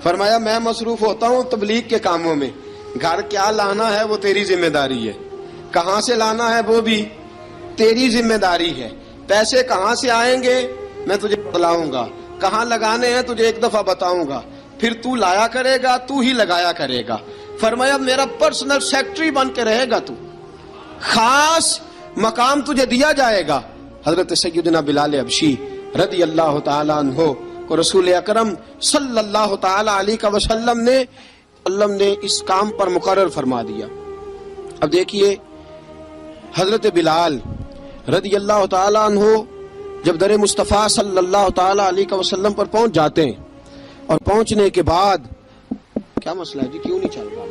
فرمایا میں مصروف ہوتا ہوں تبلیغ کے کاموں میں، گھر کیا لانا ہے وہ تیری ذمہ داری ہے، کہاں سے لانا ہے وہ بھی تیری ذمہ داری ہے، پیسے کہاں سے آئیں گے میں تجھے بتلاؤں گا، کہاں لگانے ہیں تجھے ایک دفعہ بتاؤں گا، پھر تو لایا کرے گا، تو ہی لگایا کرے گا. فرمایا میرا پرسنل سیکٹری بن کے رہے گا، تو خاص مقام تجھے دیا جائے گا. حضرت سیدنا بلال حبشی رضی اللہ تعالیٰ عنہ کو رسول اکرم صلی اللہ تعالی علیہ وسلم نے اس کام پر مقرر فرما دیا. اب دیکھیے حضرت بلال رضی اللہ تعالی عنہ جب در مصطفیٰ صلی اللہ تعالی علیہ وسلم پر پہنچ جاتے ہیں اور پہنچنے کے بعد کیا مسئلہ ہے جی، کیوں نہیں چل رہا؟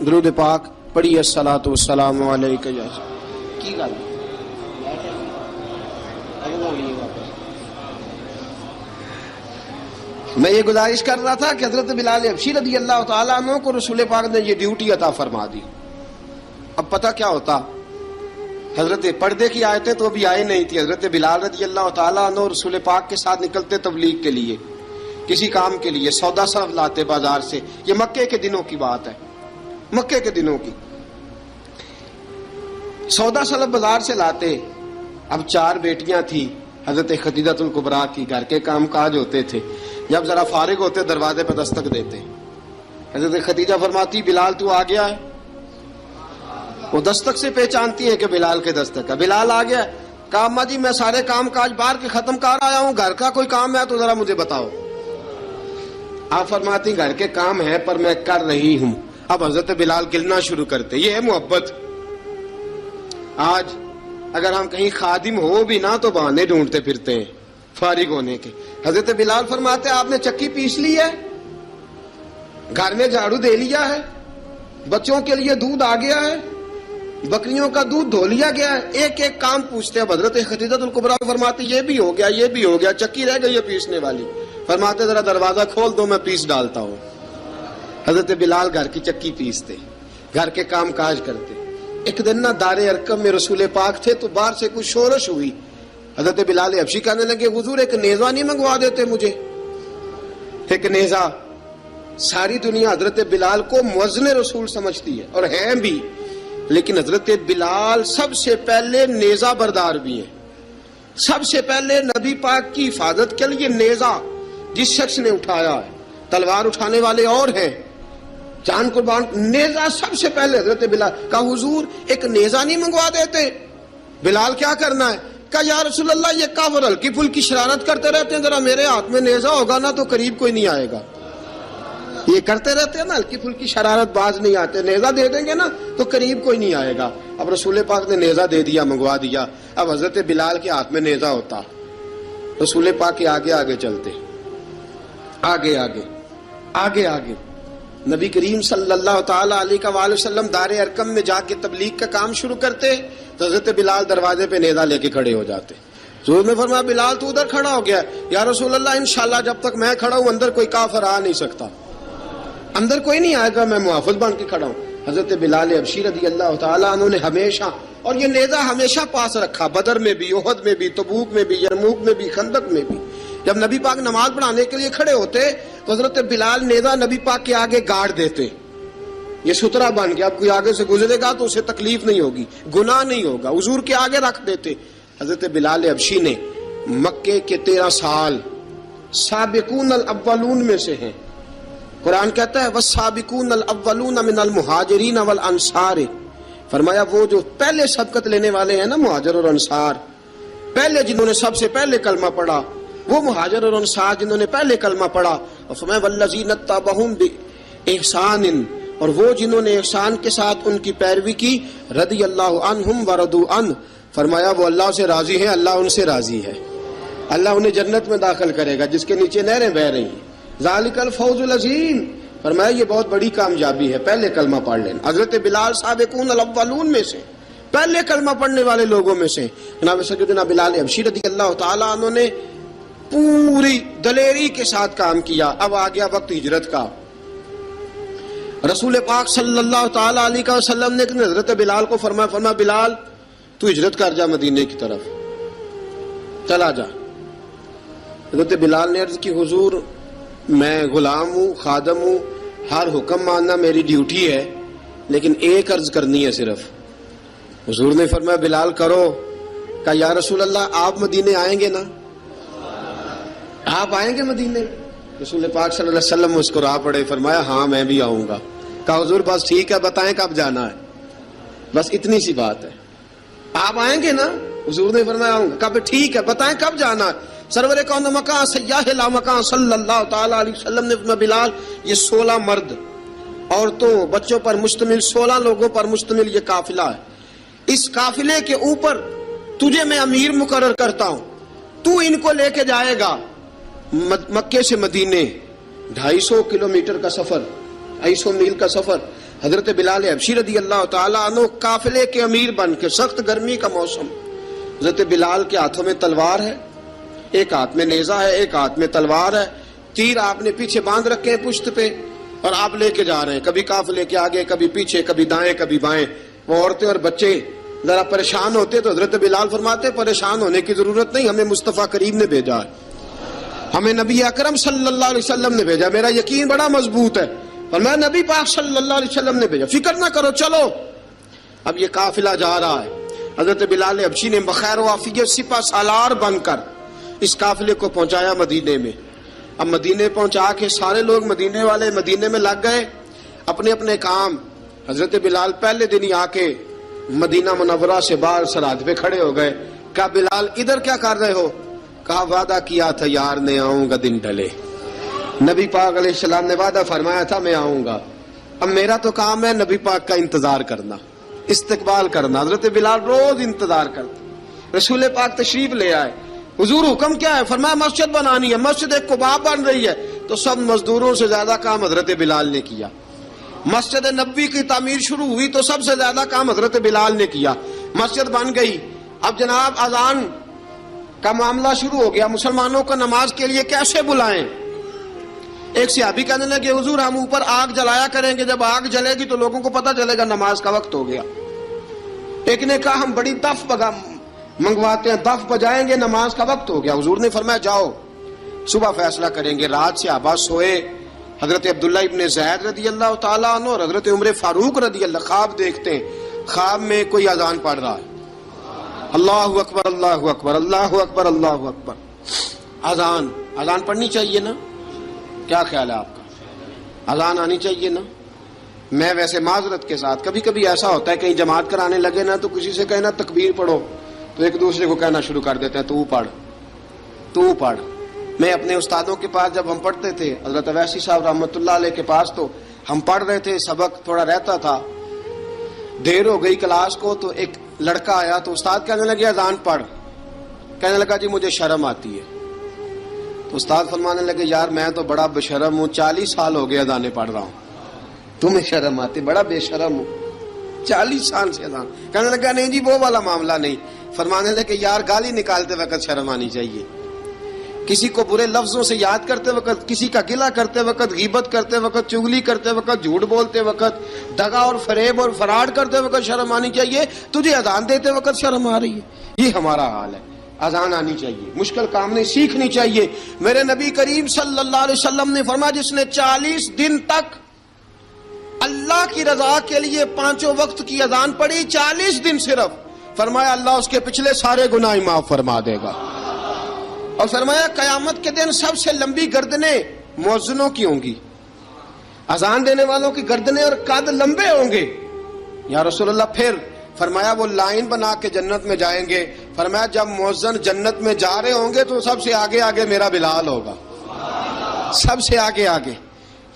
درود پاک پڑھیے الصلاۃ والسلام علیک. کی گل میں یہ گزارش کر رہا تھا کہ حضرت بلال حبشی رضی اللہ تعالیٰ عنہ کو رسول پاک نے یہ ڈیوٹی عطا فرما دی. اب پتہ کیا ہوتا، حضرت پردے کی آیتیں تو ابھی آئے نہیں تھی. حضرت بلال رضی اللہ تعالیٰ عنہ رسول پاک کے ساتھ نکلتے تبلیغ کے لیے، کسی کام کے لیے، سودا صرف لاتے بازار سے. یہ مکے کے دنوں کی بات ہے، مکے کے دنوں کی. سودا صرف بازار سے لاتے. اب 4 بیٹیاں تھیں حضرت خدیجہ الکبریٰ کی، گھر کے کام کاج ہوتے تھے. جب ذرا فارغ ہوتے دروازے پہ دستک دیتے. حضرت خدیجہ فرماتی بلال تو آ گیا ہے. وہ دستک سے پہچانتی ہے کہ بلال کے دستک ہے. بلال آ گیا. کہا اماں جی میں سارے کام کاج باہر کے ختم کر آیا ہوں، گھر کا کوئی کام ہے تو ذرا مجھے بتاؤ. آپ فرماتی گھر کے کام ہے پر میں کر رہی ہوں. اب حضرت بلال گلنا شروع کرتے. یہ ہے محبت. آج اگر ہم کہیں خادم ہو بھی نہ تو بہانے ڈھونڈتے پھرتے ہیں فارغ ہونے کے. حضرت بلال فرماتے آپ نے چکی پیس لی ہے، گھر میں جھاڑو دے لیا ہے، بچوں کے لیے دودھ آ گیا ہے، بکریوں کا دودھ دھو لیا گیا ہے. ایک ایک کام پوچھتے. اب حضرت خدیجہ الکبریٰ فرماتے یہ بھی ہو گیا، یہ بھی ہو گیا، چکی رہ گئی ہے پیسنے والی. فرماتے ذرا دروازہ کھول دو میں پیس ڈالتا ہوں. حضرت بلال گھر کی چکی پیستے، گھر کے کام کاج کرتے. ایک دن نہ دار ارقم میں رسول پاک تھے تو باہر سے کچھ شورش ہوئی. حضرت بلال حبشی کہنے لگے حضور ایک نیزہ نہیں منگوا دیتے مجھے؟ ایک نیزہ. ساری دنیا حضرت بلال کو مؤذن رسول سمجھتی ہے اور ہیں بھی، لیکن حضرت بلال سب سے پہلے نیزہ بردار بھی ہیں. سب سے پہلے نبی پاک کی حفاظت کے لیے نیزہ جس شخص نے اٹھایا ہے، تلوار اٹھانے والے اور ہیں، جان قربان، نیزہ سب سے پہلے حضرت بلال کا حضور ایک نیزہ نہیں منگوا دیتے؟ بلال کیا کرنا ہے؟ کہا یا رسول اللہ یہ کافر ہلکی پھلکی شرارت کرتے رہتے ہیں، ذرا میرے ہاتھ میں نیزہ ہوگا نا تو قریب کوئی نہیں آئے گا. یہ کرتے رہتے ہیں نا ہلکی پھلکی شرارت، باز نہیں آتے، نیزہ دے دیں گے نا تو قریب کوئی نہیں آئے گا. اب رسول پاک نے نیزہ دے دیا، منگوا دیا. اب حضرت بلال کے ہاتھ میں نیزہ ہوتا، رسول پاک کے آگے آگے چلتے، آگے آگے آگے آگے. نبی کریم صلی اللہ تعالی علیہ وآلہ وسلم دار ارقم میں جا کے تبلیغ کا کام شروع کرتے تو حضرت بلال دروازے پہ نیزہ لے کے کھڑے ہو جاتے. حضور نے فرمایا بلال تو ادھر کھڑا ہو گیا. یا رسول اللہ انشاءاللہ جب تک میں کھڑا ہوں اندر کوئی کافر آ نہیں سکتا، اندر کوئی نہیں آئے گا، میں محافظ بن کے کھڑا ہوں. حضرت بلال حبشی رضی اللہ تعالیٰ عنہ نے ہمیشہ، اور یہ نیزہ ہمیشہ پاس رکھا، بدر میں بھی، احد میں بھی، تبوک میں بھی، یرموک میں بھی، خندق میں بھی. جب نبی پاک نماز پڑھانے کے لیے کھڑے ہوتے تو حضرت بلال نیزہ نبی پاک کے آگے گاڑ دیتے. یہ سترا بن گیا، اب کوئی آگے سے گزرے گا تو اسے تکلیف نہیں ہوگی، گناہ نہیں ہوگا، حضور کے آگے رکھ دیتے. حضرت بلال حبشی نے مکے کے 13 سال سابقون الاولون میں سے ہیں. قرآن کہتا ہے والسابقون الاولون من المہاجرین والانصار، فرمایا وہ جو پہلے سبقت لینے والے ہیں نا مہاجر اور انصار، پہلے جنہوں نے سب سے پہلے کلمہ پڑھا وہ مہاجر اور انصار جنہوں نے پہلے کلمہ پڑھا. اور فرمایا والذین اتبعوہم باحسان، اور وہ جنہوں نے احسان کے ساتھ ان کی پیروی کی، رضی اللہ عنہم ورضوا عنہ، فرمایا وہ اللہ سے راضی ہیں، اللہ ان سے راضی ہے، اللہ انہیں جنت میں داخل کرے گا جس کے نیچے نہریں بہ رہی ہیں. ذالک الفوز العظیم، فرمایا یہ بہت بڑی کامیابی ہے پہلے کلمہ پڑھ لینا. حضرت بلال سابقون الاولون میں سے، پہلے کلمہ پڑھنے والے لوگوں میں سے. جناب سیدنا بلال حبشی رضی اللہ تعالیٰ عنہ نے پوری دلیری کے ساتھ کام کیا. اب آ گیا وقت ہجرت کا. رسول پاک صلی اللہ تعالی علیہ وسلم نے حضرت بلال کو فرمایا بلال تو ہجرت کر جا مدینے کی طرف، چلا جا. حضرت بلال نے عرض کی حضور میں غلام ہوں، خادم ہوں، ہر حکم ماننا میری ڈیوٹی ہے، لیکن ایک عرض کرنی ہے صرف. حضور نے فرمایا بلال کرو. کہا یا رسول اللہ آپ مدینے آئیں گے نا؟ آپ آئیں گے مدینے؟ رسول پاک صلی اللہ علیہ وسلم مسکرا پڑے، فرمایا ہاں میں بھی آؤں گا. کہا حضور بس ٹھیک ہے، بتائیں کب جانا ہے، بس اتنی سی بات ہے. آپ آئیں گے نا؟ حضور نے فرمایا آؤں گا. کہا ٹھیک ہے، بتائیں کب جانا ہے. سرور کون مکان سیاح لا مکان صلی اللہ تعالی علیہ وسلم نے فرمایا بلال یہ 16 مرد عورتوں بچوں پر مشتمل 16 لوگوں پر مشتمل یہ قافلہ ہے. اس قافلے کے اوپر تجھے میں امیر مقرر کرتا ہوں، تو ان کو لے کے جائے گا مکے سے مدینے 250 کلومیٹر کا سفر، 250 میل کا سفر. حضرت بلال حبشی رضی اللہ تعالیٰ عنہ قافلے کے امیر بن کے، سخت گرمی کا موسم، حضرت بلال کے ہاتھوں میں تلوار ہے، ایک ہاتھ میں نیزہ ہے، ایک ہاتھ میں تلوار ہے، تیر آپ نے پیچھے باندھ رکھے ہیں پشت پہ، اور آپ لے کے جا رہے ہیں، کبھی قافلے کے آگے، کبھی پیچھے، کبھی دائیں کبھی بائیں. وہ عورتیں اور بچے ذرا پریشان ہوتے تو حضرت بلال فرماتے پریشان ہونے کی ضرورت نہیں، ہمیں مصطفیٰ کریم نے بھیجا ہے، ہمیں نبی اکرم صلی اللہ علیہ وسلم نے بھیجا، میرا یقین بڑا مضبوط ہے، اور میں نبی پاک صلی اللہ علیہ وسلم نے بھیجا، فکر نہ کرو چلو. اب یہ قافلہ جا رہا ہے. حضرت بلال حبشی نے بخیر و عافیت سپہ سالار بن کر اس قافلے کو پہنچایا مدینے میں. اب مدینے پہنچا کے سارے لوگ مدینے والے مدینے میں لگ گئے اپنے اپنے کام. حضرت بلال پہلے دن ہی آ کے مدینہ منورہ سے باہر سرحد پہ کھڑے ہو گئے. کہا بلال ادھر کیا کر رہے ہو؟ کہا وعدہ کیا تھا یار نے آؤں گا دن ڈھلے، نبی پاک علیہ السلام نے وعدہ فرمایا تھا میں آؤں گا. اب میرا تو کام ہے نبی پاک کا انتظار کرنا، استقبال کرنا. حضرت بلال روز انتظار کرتے. رسول پاک تشریف لے آئے. حضور حکم کیا ہے؟ فرمایا مسجد بنانی ہے. مسجد ایک قباء بن رہی ہے. تو سب مزدوروں سے زیادہ کام حضرت بلال نے کیا. مسجد نبوی کی تعمیر شروع ہوئی تو سب سے زیادہ کام حضرت بلال نے کیا. مسجد بن گئی. اب جناب اذان کا معاملہ شروع ہو گیا، مسلمانوں کو نماز کے لیے کیسے بلائیں؟ ایک صحابی کہنے لگے حضور ہم اوپر آگ جلایا کریں گے، جب آگ جلے گی تو لوگوں کو پتہ چلے گا نماز کا وقت ہو گیا. ایک نے کہا ہم بڑی دف منگواتے ہیں، دف بجائیں گے، نماز کا وقت ہو گیا. حضور نے فرمایا جاؤ صبح فیصلہ کریں گے. رات سے صحابہ سوئے. حضرت عبداللہ ابن زید رضی اللہ تعالیٰ عنہ اور حضرت عمر فاروق رضی اللہ خواب دیکھتے ہیں. خواب میں کوئی اذان پڑھ رہا ہے، اللہ اکبر اللہ اکبر اللہ اکبر اللہ اکبر، اذان اذان پڑھنی چاہیے نا؟ کیا خیال ہے آپ کا؟ اذان آنی چاہیے نا؟ میں ویسے معذرت کے ساتھ کبھی کبھی ایسا ہوتا ہے کہیں جماعت کرانے لگے نا تو کسی سے کہنا تکبیر پڑھو تو ایک دوسرے کو کہنا شروع کر دیتے ہیں تو پڑھ. میں اپنے استادوں کے پاس جب ہم پڑھتے تھے حضرت اویسی صاحب رحمۃ اللہ علیہ کے پاس تو ہم پڑھ رہے تھے, سبق تھوڑا رہتا تھا, دیر ہو گئی کلاس کو تو ایک لڑکا آیا تو استاد کہنے لگے اذان پڑھ. کہنے لگا جی مجھے شرم آتی ہے. تو استاد فرمانے لگے یار میں تو بڑا بے شرم ہوں, 40 سال ہو گئے اذانیں پڑھ رہا ہوں, تمہیں شرم آتی؟ بڑا بے شرم ہوں, 40 سال سے اذان. کہنے لگا نہیں جی وہ والا معاملہ نہیں. فرمانے لگے یار گالی نکالتے وقت شرم آنی چاہیے, کسی کو برے لفظوں سے یاد کرتے وقت, کسی کا گلہ کرتے وقت, غیبت کرتے وقت, چغلی کرتے وقت, جھوٹ بولتے وقت, دغا اور فریب اور فراڈ کرتے وقت شرم آنی چاہیے. تجھے اذان دیتے وقت شرم آ رہی ہے. یہ ہمارا حال ہے. اذان آنی چاہیے, مشکل کام نہیں, سیکھنی چاہیے. میرے نبی کریم صلی اللہ علیہ وسلم نے فرمایا جس نے 40 دن تک اللہ کی رضا کے لیے 5 وقت کی اذان پڑھی, 40 دن صرف, فرمایا اللہ اس کے پچھلے سارے گناہ معاف فرما دے گا. اور فرمایا قیامت کے دن سب سے لمبی گردنیں مؤذنوں کی ہوں گی, اذان دینے والوں کی گردنیں اور قد لمبے ہوں گے. یا رسول اللہ پھر؟ فرمایا وہ لائن بنا کے جنت میں جائیں گے. فرمایا جب مؤذن جنت میں جا رہے ہوں گے تو سب سے آگے آگے میرا بلال ہوگا, سب سے آگے آگے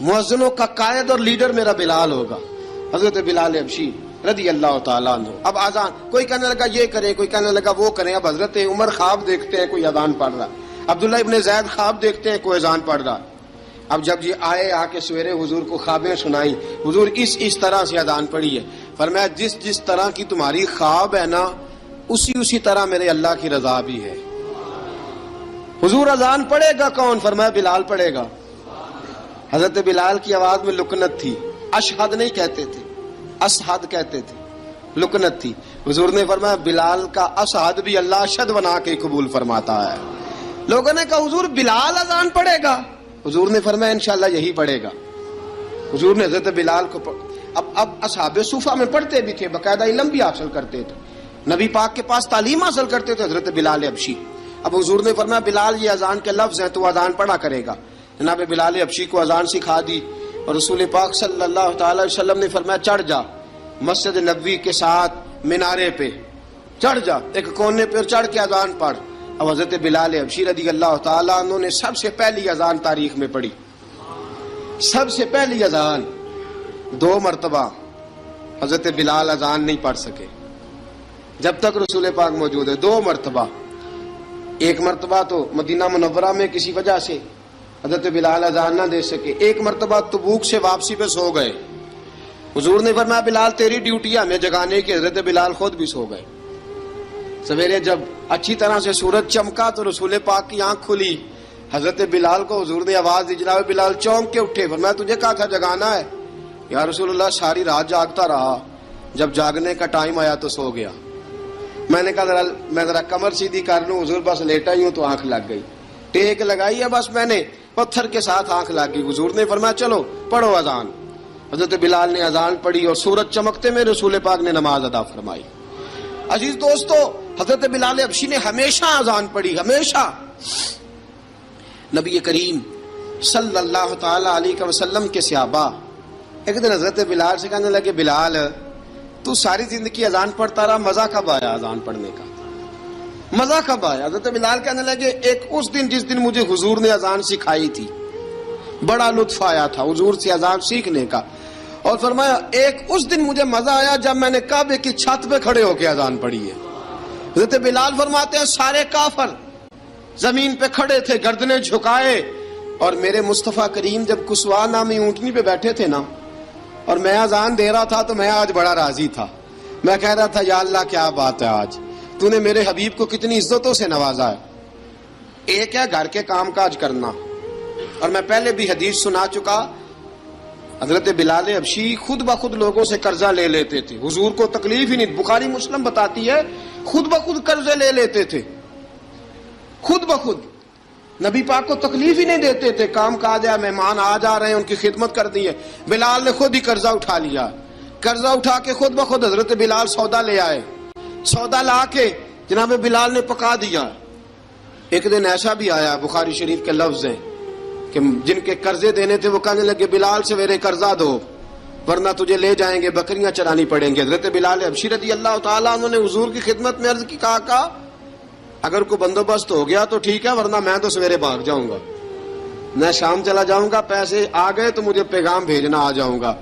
مؤذنوں کا قائد اور لیڈر میرا بلال ہوگا, حضرت بلال حبشی رضی اللہ تعالیٰ عنہ. اب اذان کوئی کہنے لگا یہ کریں, کوئی کہنے لگا وہ کریں. اب حضرت عمر خواب دیکھتے ہیں کوئی اذان پڑھ رہا, عبداللہ ابن زید خواب دیکھتے ہیں کوئی اذان پڑھ رہا. اب جب یہ آئے آ کے سویرے حضور کو خوابیں سنائی, حضور اس طرح سے اذان پڑھی ہے. فرمایا جس طرح کی تمہاری خواب ہے نا اسی طرح میرے اللہ کی رضا بھی ہے. حضور اذان پڑھے گا کون؟ فرمایا بلال پڑھے گا. حضرت بلال کی آواز میں لکنت تھی, اشہد نہیں کہتے تھے, اسحد کہتے تھے, لکنت تھی. حضور نے فرمایا بلال کا اسحد بھی اللہ اشہد بنا کے قبول فرماتا ہے. لوگوں نے کہا حضور بلال اذان پڑھے گا؟ حضور نے فرمایا انشاءاللہ یہی پڑھے گا. حضور نے حضرت بلال کو اب اصحاب صوفہ میں پڑھتے بھی تھے, باقاعدہ علم بھی حاصل کرتے تھے, نبی پاک کے پاس تعلیم حاصل کرتے تھے, حضرت بلال حبشی. اب حضور نے فرمایا بلال یہ اذان کے لفظ ہیں تو اذان پڑھا کرے گا. جناب بلال حبشی کو اذان سکھا دی اور رسول پاک صلی اللہ تعالی وسلم نے فرمایا چڑھ جا مسجد نبوی کے ساتھ مینارے پہ, چڑھ جا ایک کونے پہ, چڑھ کے اذان پڑھ. اب حضرت بلال حبشی رضی اللہ تعالیٰ عنہ نے سب سے پہلی اذان تاریخ میں پڑھی, سب سے پہلی اذان. 2 مرتبہ حضرت بلال اذان نہیں پڑھ سکے جب تک رسول پاک موجود ہے. 2 مرتبہ, ایک مرتبہ تو مدینہ منورہ میں کسی وجہ سے حضرت بلال اذان نہ دے سکے, ایک مرتبہ تبوک سے واپسی پہ سو گئے. حضور نے فرمایا بلال تیری ڈیوٹی ہے ہمیں جگانے کی. حضرت بلال خود بھی سو گئے. سویرے جب اچھی طرح سے سورج چمکا تو رسول پاک کی آنکھ کھلی. حضرت بلال کو حضور نے آواز دی, جناب بلال چونک کے اٹھے. فرمایا تجھے کہا تھا جگانا ہے. یا رسول اللہ ساری رات جاگتا رہا, جب جاگنے کا ٹائم آیا تو سو گیا. میں نے کہا میں ذرا کمر سیدھی کر لوں. حضور بس لیٹا ہی ہوں تو آنکھ لگ گئی, ٹیک لگائی ہے بس میں نے, پتھر کے ساتھ آنکھ لگ گئی. حضور نے فرمایا چلو پڑھو اذان. حضرت بلال نے اذان پڑھی اور سورج چمکتے میں رسول پاک نے نماز ادا فرمائی. عزیز دوستو حضرت بلال حبشی نے ہمیشہ اذان پڑھی, ہمیشہ. نبی کریم صلی اللہ تعالی علیہ وسلم کے صحابہ ایک دن حضرت بلال سے کہنے لگے بلال تو ساری زندگی اذان پڑھتا رہا, مزہ کب آیا اذان پڑھنے کا, مزہ کب آیا؟ حضرت بلال کہنے لگے ایک اس دن جس دن مجھے حضور نے اذان سکھائی تھی بڑا لطف آیا تھا حضور سے اذان سیکھنے کا. اور فرمایا ایک اس دن مجھے مزہ آیا جب میں نے کعبے کی چھت پہ کھڑے ہو کے اذان پڑھی ہے. حضرت بلال فرماتے ہیں سارے کافر زمین پہ کھڑے تھے گردنیں جھکائے, اور میرے مصطفیٰ کریم جب کسوا نامی اونٹنی پہ بیٹھے تھے نا اور میں اذان دے رہا تھا تو میں آج بڑا راضی تھا. میں کہہ رہا تھا یا اللہ کیا بات ہے, آج تو نے میرے حبیب کو کتنی عزتوں سے نوازا ہے. ایک ہے گھر کے کام کاج کرنا, اور میں پہلے بھی حدیث سنا چکا, حضرت بلال حبشی خود بخود لوگوں سے قرضہ لے لیتے تھے, حضور کو تکلیف ہی نہیں. بخاری مسلم بتاتی ہے خود بخود قرضے لے لیتے تھے, خود بخود. نبی پاک کو تکلیف ہی نہیں دیتے تھے, کام کاج ہے, مہمان آ جا رہے ہیں ان کی خدمت کر دی ہے. بلال نے خود ہی قرضہ اٹھا لیا, قرضہ اٹھا کے خود بخود حضرت بلال سودا لے آئے, سودا لا کے جناب بلال نے پکا دیا. ایک دن ایسا بھی آیا، بخاری شریف کے لفظ ہیں کہ جن کے قرضے دینے تھے وہ کہنے لگے بلال سویرے قرضہ دو ورنہ تجھے لے جائیں گے، بکریاں چرانی پڑیں گے۔ حضرت بلال حبشی رضی اللہ تعالیٰ عنہ نے حضور کی خدمت میں عرض کی، کہا اگر کوئی بندوبست ہو گیا تو ٹھیک ہے، ورنہ میں تو سویرے بھاگ جاؤں گا، میں شام چلا جاؤں گا، پیسے آ گئے تو مجھے پیغام بھیجنا، آ جاؤں گا۔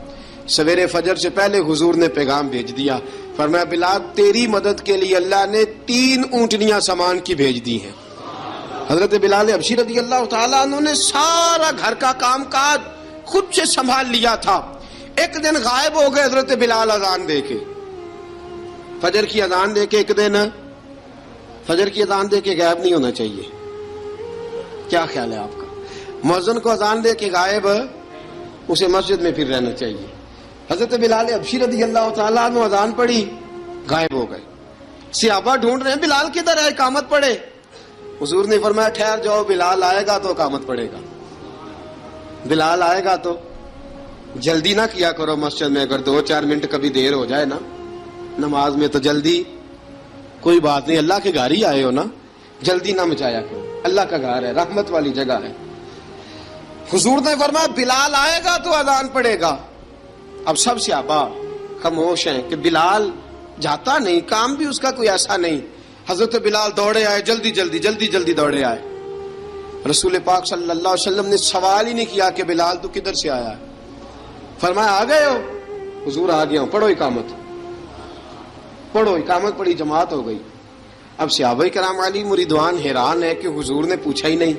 سویرے فجر سے پہلے حضور نے پیغام بھیج دیا، فرمایا بلال تیری مدد کے لیے اللہ نے 3 اونٹنیاں سامان کی بھیج دی ہیں۔ حضرت بلال حبشی رضی اللہ تعالیٰ عنہ نے سارا گھر کا کام کاج خود سے سنبھال لیا تھا۔ ایک دن غائب ہو گئے حضرت بلال اذان دے کے، فجر کی اذان دے کے، ایک دن فجر کی اذان دے کے غائب نہیں ہونا چاہیے، کیا خیال ہے آپ کا؟ مؤذن کو اذان دے کے غائب، اسے مسجد میں پھر رہنا چاہیے۔ حضرت بلال حبشی رضی اللہ تعالیٰ عنہ اذان پڑھی، غائب ہو گئے، صحابہ ڈھونڈ رہے ہیں بلال کدھر ہے، اقامت پڑھے۔ حضور نے فرمایا ٹھہر جاؤ، بلال آئے گا تو اقامت پڑھے گا، بلال آئے گا تو جلدی نہ کیا کرو مسجد میں، اگر 2-4 منٹ کبھی دیر ہو جائے نا نماز میں تو جلدی کوئی بات نہیں، اللہ کے گھر ہی آئے ہو نا، جلدی نہ مچایا کرو، اللہ کا گھر ہے، رحمت والی جگہ ہے۔ حضور نے فرمایا بلال آئے گا تو اذان پڑے گا۔ اب سب صحابہ خاموش ہیں کہ بلال جاتا نہیں، کام بھی اس کا کوئی ایسا نہیں۔ حضرت بلال دوڑے آئے، جلدی دوڑے آئے۔ رسول پاک صلی اللہ علیہ وسلم نے سوال ہی نہیں کیا کہ بلال تو کدھر سے آیا ہے، فرمایا آ گئے ہو؟ حضور آ گیا ہوں، پڑھو اقامت پڑھی، جماعت ہو گئی۔ اب صحابہ کرام علی مریدوان حیران ہے کہ حضور نے پوچھا ہی نہیں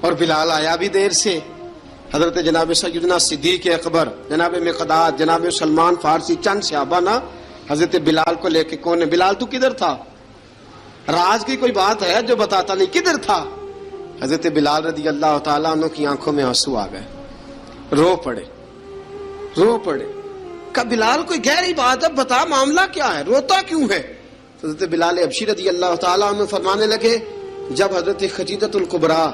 اور بلال آیا بھی دیر سے۔ حضرت جناب سیدنا صدیق اکبر، جناب مقداد، جناب سلمان فارسی، چند صحابہ نا حضرت بلال کو لے کے، کون ہے بلال تو کدھر تھا؟ راز کی کوئی بات ہے جو بتاتا نہیں، کدھر تھا؟ حضرت بلال رضی اللہ تعالیٰ عنہ کی آنکھوں میں آنسو آ گئے، رو پڑے۔ کہ بلال کوئی گہری بات ہے، بتا معاملہ کیا ہے، روتا کیوں ہے؟ حضرت بلال حبشی رضی اللہ تعالیٰ عنہ فرمانے لگے جب حضرت خدیجہ الکبریٰ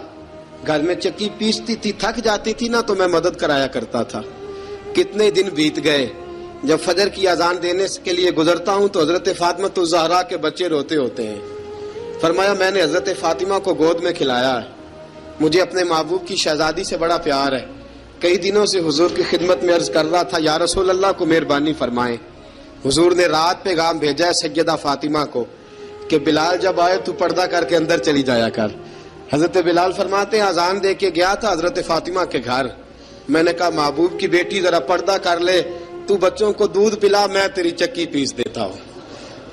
گھر میں چکی پیستی تھی، تھک جاتی تھی نا تو میں مدد کرایا کرتا تھا۔ کتنے دن بیت گئے، جب فجر کی اذان دینے کے لیے گزرتا ہوں تو حضرت فاطمہ الزہرا کے بچے روتے ہوتے ہیں۔ فرمایا میں نے حضرت فاطمہ کو گود میں کھلایا ہے، مجھے اپنے محبوب کی شہزادی سے بڑا پیار ہے۔ کئی دنوں سے حضور کی خدمت میں عرض کر رہا تھا یا رسول اللہ کو مہربانی فرمائیں۔ حضور نے رات پیغام بھیجا ہے سیدہ فاطمہ کو کہ بلال جب آئے تو پردہ کر کے اندر چلی جایا کر۔ حضرت بلال فرماتے ہیں اذان دے کے گیا تھا حضرت فاطمہ کے گھر، میں نے کہا محبوب کی بیٹی ذرا پردہ کر لے، تو بچوں کو دودھ پلا، میں تیری چکی پیس دیتا ہوں۔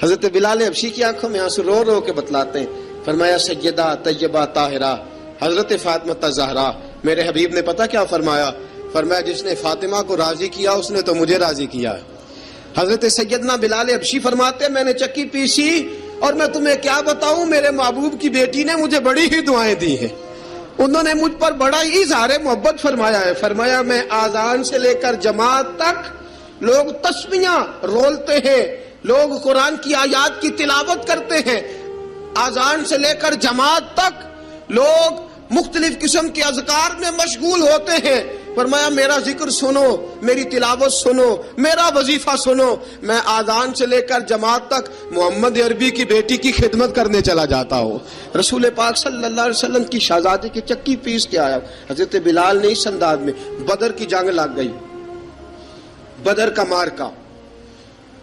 حضرت بلال حبشی کی آنکھوں میں آنسو رو رو کے بتلاتے ہیں، فرمایا سیدہ طیبہ طاہرہ حضرت فاطمہ الزہرا، میرے حبیب نے پتہ کیا فرمایا؟ فرمایا جس نے فاطمہ کو راضی کیا اس نے تو مجھے راضی کیا۔ حضرت سیدنا بلال حبشی فرماتے میں نے چکی پیسی اور میں تمہیں کیا بتاؤں، میرے محبوب کی بیٹی نے مجھے بڑی ہی دعائیں دی ہیں، انہوں نے مجھ پر بڑا ہی اظہار محبت فرمایا ہے۔ فرمایا میں آذان سے لے کر جماعت تک لوگ تسبیحاں رولتے ہیں، لوگ قرآن کی آیات کی تلاوت کرتے ہیں، آذان سے لے کر جماعت تک لوگ مختلف قسم کے اذکار میں مشغول ہوتے ہیں۔ فرمایا میرا ذکر سنو، میری تلاوت سنو، میرا وظیفہ سنو، میں آذان سے لے کر جماعت تک محمد عربی کی بیٹی کی خدمت کرنے چلا جاتا ہوں۔ رسول پاک صلی اللہ علیہ وسلم کی شہزادی کی چکی پیس کے آیا۔ حضرت بلال نے اس انداز میں، بدر کی جنگ لگ گئی، بدر کا مارکا،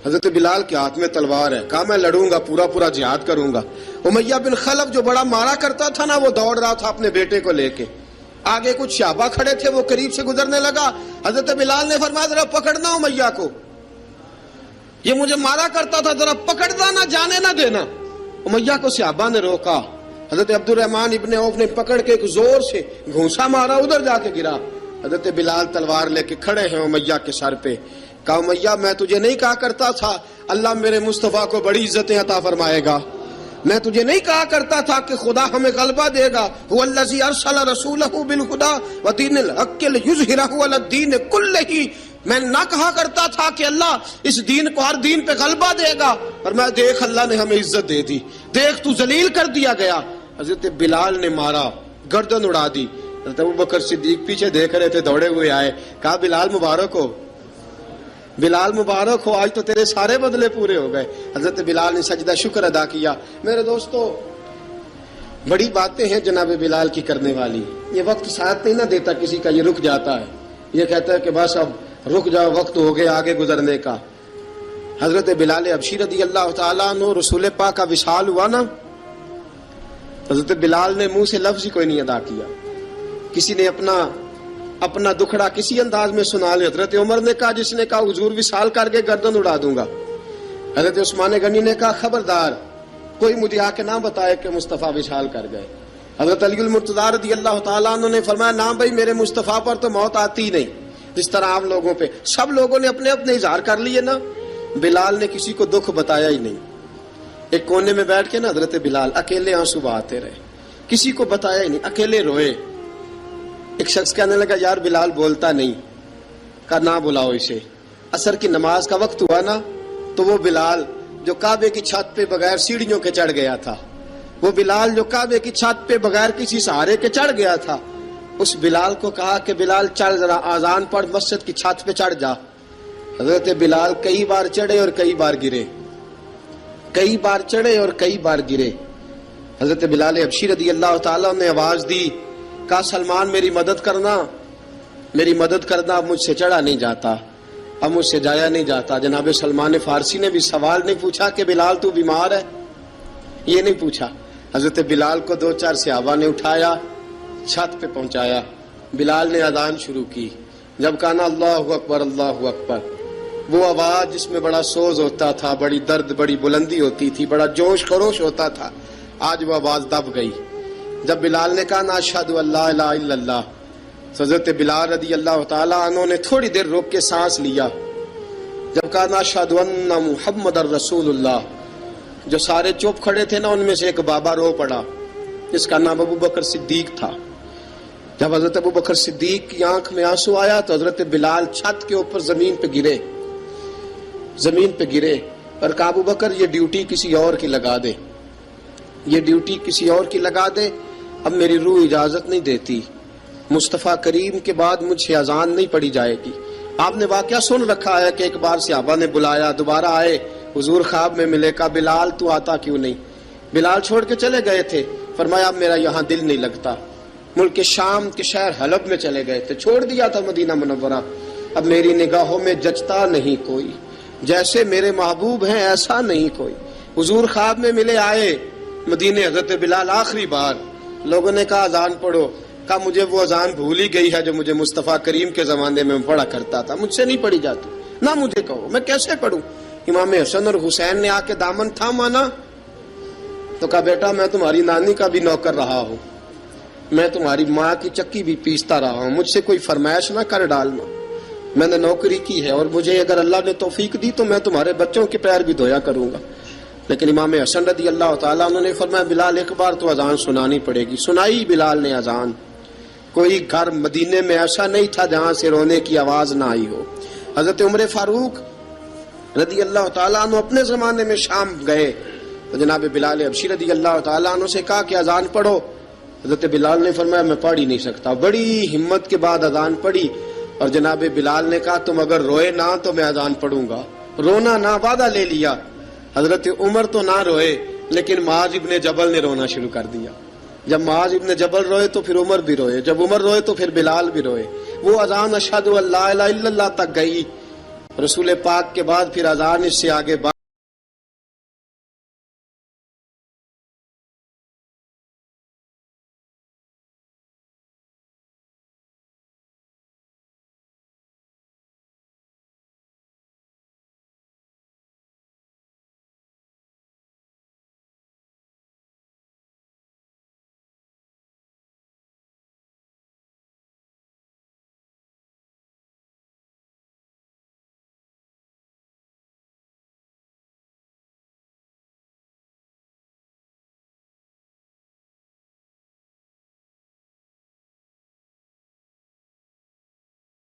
حضرت بلال کے ہاتھ میں تلوار ہے، کہا میں لڑوں گا، پورا جہاد کروں گا۔ امیہ بن خلف جو بڑا مارا کرتا تھا نا، وہ دوڑ رہا تھا اپنے بیٹے کو لے کے، آگے کچھ صحابہ کھڑے تھے، وہ قریب سے گزرنے لگا، حضرت بلال نے فرمایا ذرا پکڑنا امیہ کو، یہ مجھے مارا کرتا تھا، ذرا پکڑنا، نہ جانے نہ دینا۔ امیہ کو صحابہ نے روکا، حضرت عبد الرحمن ابن عوف نے پکڑ کے ایک زور سے گھونسا مارا، ادھر جا کے گرا۔ حضرت بلال تلوار لے کے کھڑے ہیں امیہ کے سر پہ، کہا امیہ میں تجھے نہیں کہا کرتا تھا اللہ میرے مصطفیٰ کو بڑی عزتیں عطا فرمائے گا، میں تجھے نہیں کہا کرتا تھا کہ خدا ہمیں غلبہ دے گا، هو الذی ارسل رسولہ بالہدی ودین الحق لیظہرہ علی الدین کلہ، میں نہ کہا کرتا تھا کہ اللہ اس دین کو ہر دین پہ غلبہ دے گا، اور میں دیکھ اللہ نے ہمیں عزت دے دی، دیکھ تو ذلیل کر دیا گیا۔ حضرت بلال نے مارا، گردن اڑا دی۔ حضرت ابوبکر صدیق پیچھے دیکھ رہے تھے، دوڑے ہوئے آئے، کہا بلال مبارک ہو، بلال مبارک ہو، آج تو تیرے سارے بدلے پورے ہو گئے۔ حضرت بلال نے سجدہ شکر ادا کیا۔ میرے دوستو، بڑی باتیں ہیں جناب بلال کی کرنے والی. یہ وقت ساتھ نہیں نہ دیتا کسی کا, یہ رک جاتا ہے, یہ کہتا ہے کہ بس اب رک جاؤ, وقت ہو گیا آگے گزرنے کا. حضرت بلال حبشی رضی اللہ تعالیٰ عنہ رسول پاک کا وصال ہوا نا, حضرت بلال نے منہ سے لفظ ہی کوئی نہیں ادا کیا. کسی نے اپنا دکھڑا کسی انداز میں سنا لے. حضرت عمر نے کہا, جس نے کہا حضور وصال کر کے گردن اڑا دوں گا. حضرت عثمان غنی نے کہا خبردار کوئی مجھے آ کے نہ بتائے کہ مصطفیٰ وصال کر گئے. حضرت علی المرتضیٰ رضی اللہ تعالیٰ عنہ نے فرمایا نہ بھائی, میرے مصطفیٰ پر تو موت آتی ہی نہیں, جس طرح عام لوگوں پہ. سب لوگوں نے اپنے اپنے اظہار کر لیے نا, بلال نے کسی کو دکھ بتایا ہی نہیں. ایک کونے میں بیٹھ کے نا حضرت بلال اکیلے آنسو بہاتے رہے, کسی کو بتایا ہی نہیں, اکیلے روئے. ایک شخص کہنے لگا یار بلال بولتا نہیں. کہا نہ بلاؤ اسے. عصر کی نماز کا وقت ہوا نا, تو وہ بلال جو کعبے کی چھت پہ بغیر سیڑھیوں کے چڑھ گیا تھا, وہ بلال جو کعبے کی چھت پہ بغیر کسی سہارے کے چڑھ گیا تھا, اس بلال کو کہا کہ بلال چل ذرا آذان پڑھ, مسجد کی چھت پہ چڑھ جا. حضرت بلال کئی بار چڑھے اور کئی بار گرے, کئی بار چڑھے اور کئی بار گرے. حضرت بلال حبشی رضی اللہ تعالیٰ نے آواز دی, کہا سلمان میری مدد کرنا, میری مدد کرنا, اب مجھ سے چڑھا نہیں جاتا, اب مجھ سے جایا نہیں جاتا. جناب سلمان فارسی نے بھی سوال نہیں پوچھا کہ بلال تو بیمار ہے, یہ نہیں پوچھا. حضرت بلال کو 2-4 صحابہ نے اٹھایا, چھت پہ پہنچایا. بلال نے اذان شروع کی. جب کہا نا اللہ اکبر اللہ اکبر, وہ آواز جس میں بڑا سوز ہوتا تھا, بڑی درد, بڑی بلندی ہوتی تھی, بڑا جوش خروش ہوتا تھا, آج وہ آواز دب گئی. جب بلال نے کہا نا اشہد ان لا الہ الا اللہ, حضرت بلال رضی اللہ تعالیٰ عنہ نے تھوڑی دیر روک کے سانس لیا. جب کہا نا اشہد ان محمد الرسول اللہ, جو سارے چپ کھڑے تھے نا ان میں سے ایک بابا رو پڑا, جس کا نام ابو بکر صدیق تھا. جب حضرت ابو بکر صدیق کی آنکھ میں آنسو آیا تو حضرت بلال چھت کے اوپر زمین پہ گرے, زمین پہ گرے اور کہا ابو بکر یہ ڈیوٹی کسی اور کی لگا دے, یہ ڈیوٹی کسی اور کی لگا دے, اب میری روح اجازت نہیں دیتی, مصطفیٰ کریم کے بعد مجھ سے اذان نہیں پڑھی جائے گی. آپ نے واقعہ سن رکھا ہے کہ ایک بار صحابہ نے بلایا, دوبارہ آئے, حضور خواب میں ملے, کہا بلال تو آتا کیوں نہیں. بلال چھوڑ کے چلے گئے تھے, فرمایا اب میرا یہاں دل نہیں لگتا. ملک شام کے شہر حلب میں چلے گئے تھے, چھوڑ دیا تھا مدینہ منورہ, اب میری نگاہوں میں جچتا نہیں کوئی, جیسے میرے محبوب ہیں ایسا نہیں کوئی. حضور خواب میں ملے, آئے مدینے. حضرت بلال آخری بار, لوگوں نے کہا اذان پڑھو, کہا مجھے وہ اذان بھول ہی گئی ہے جو مجھے مصطفیٰ کریم کے زمانے میں پڑھا کرتا تھا, مجھ سے نہیں پڑھی جاتی, نہ مجھے کہو, میں کیسے پڑھوں. امام حسن اور حسین نے آ کے دامن تھاما نا, تو کہا بیٹا میں تمہاری نانی کا بھی نوکر رہا ہوں, میں تمہاری ماں کی چکی بھی پیستا رہا ہوں, مجھ سے کوئی فرمائش نہ کر ڈالنا, میں نے نوکری کی ہے, اور مجھے اگر اللہ نے توفیق دی تو میں تمہارے بچوں کے پیر بھی دھویا کروں گا. لیکن امام حسن رضی اللہ تعالیٰ عنہ نے فرمایا بلال ایک بار تو اذان سنانی پڑے گی. سنائی بلال نے اذان. کوئی گھر مدینے میں ایسا نہیں تھا جہاں سے رونے کی آواز نہ آئی ہو. حضرت عمر فاروق رضی اللہ تعالیٰ عنہ اپنے زمانے میں شام گئے تو جناب بلال حبشی رضی اللہ تعالیٰ عنہ سے کہا کہ اذان پڑھو. حضرت بلال نے فرمایا میں پڑھ ہی نہیں سکتا. بڑی ہمت کے بعد اذان پڑھی, اور جناب بلال نے کہا تم اگر روئے نہ تو میں اذان پڑھوں گا. رونا نہ, وعدہ لے لیا. حضرت عمر تو نہ روئے, لیکن معاذ ابن جبل نے رونا شروع کر دیا. جب معاذ ابن جبل روئے تو پھر عمر بھی روئے, جب عمر روئے تو پھر بلال بھی روئے. وہ اذان اشہد ان لا الہ الا اللہ تک گئی. رسول پاک کے بعد پھر اذان اس سے آگے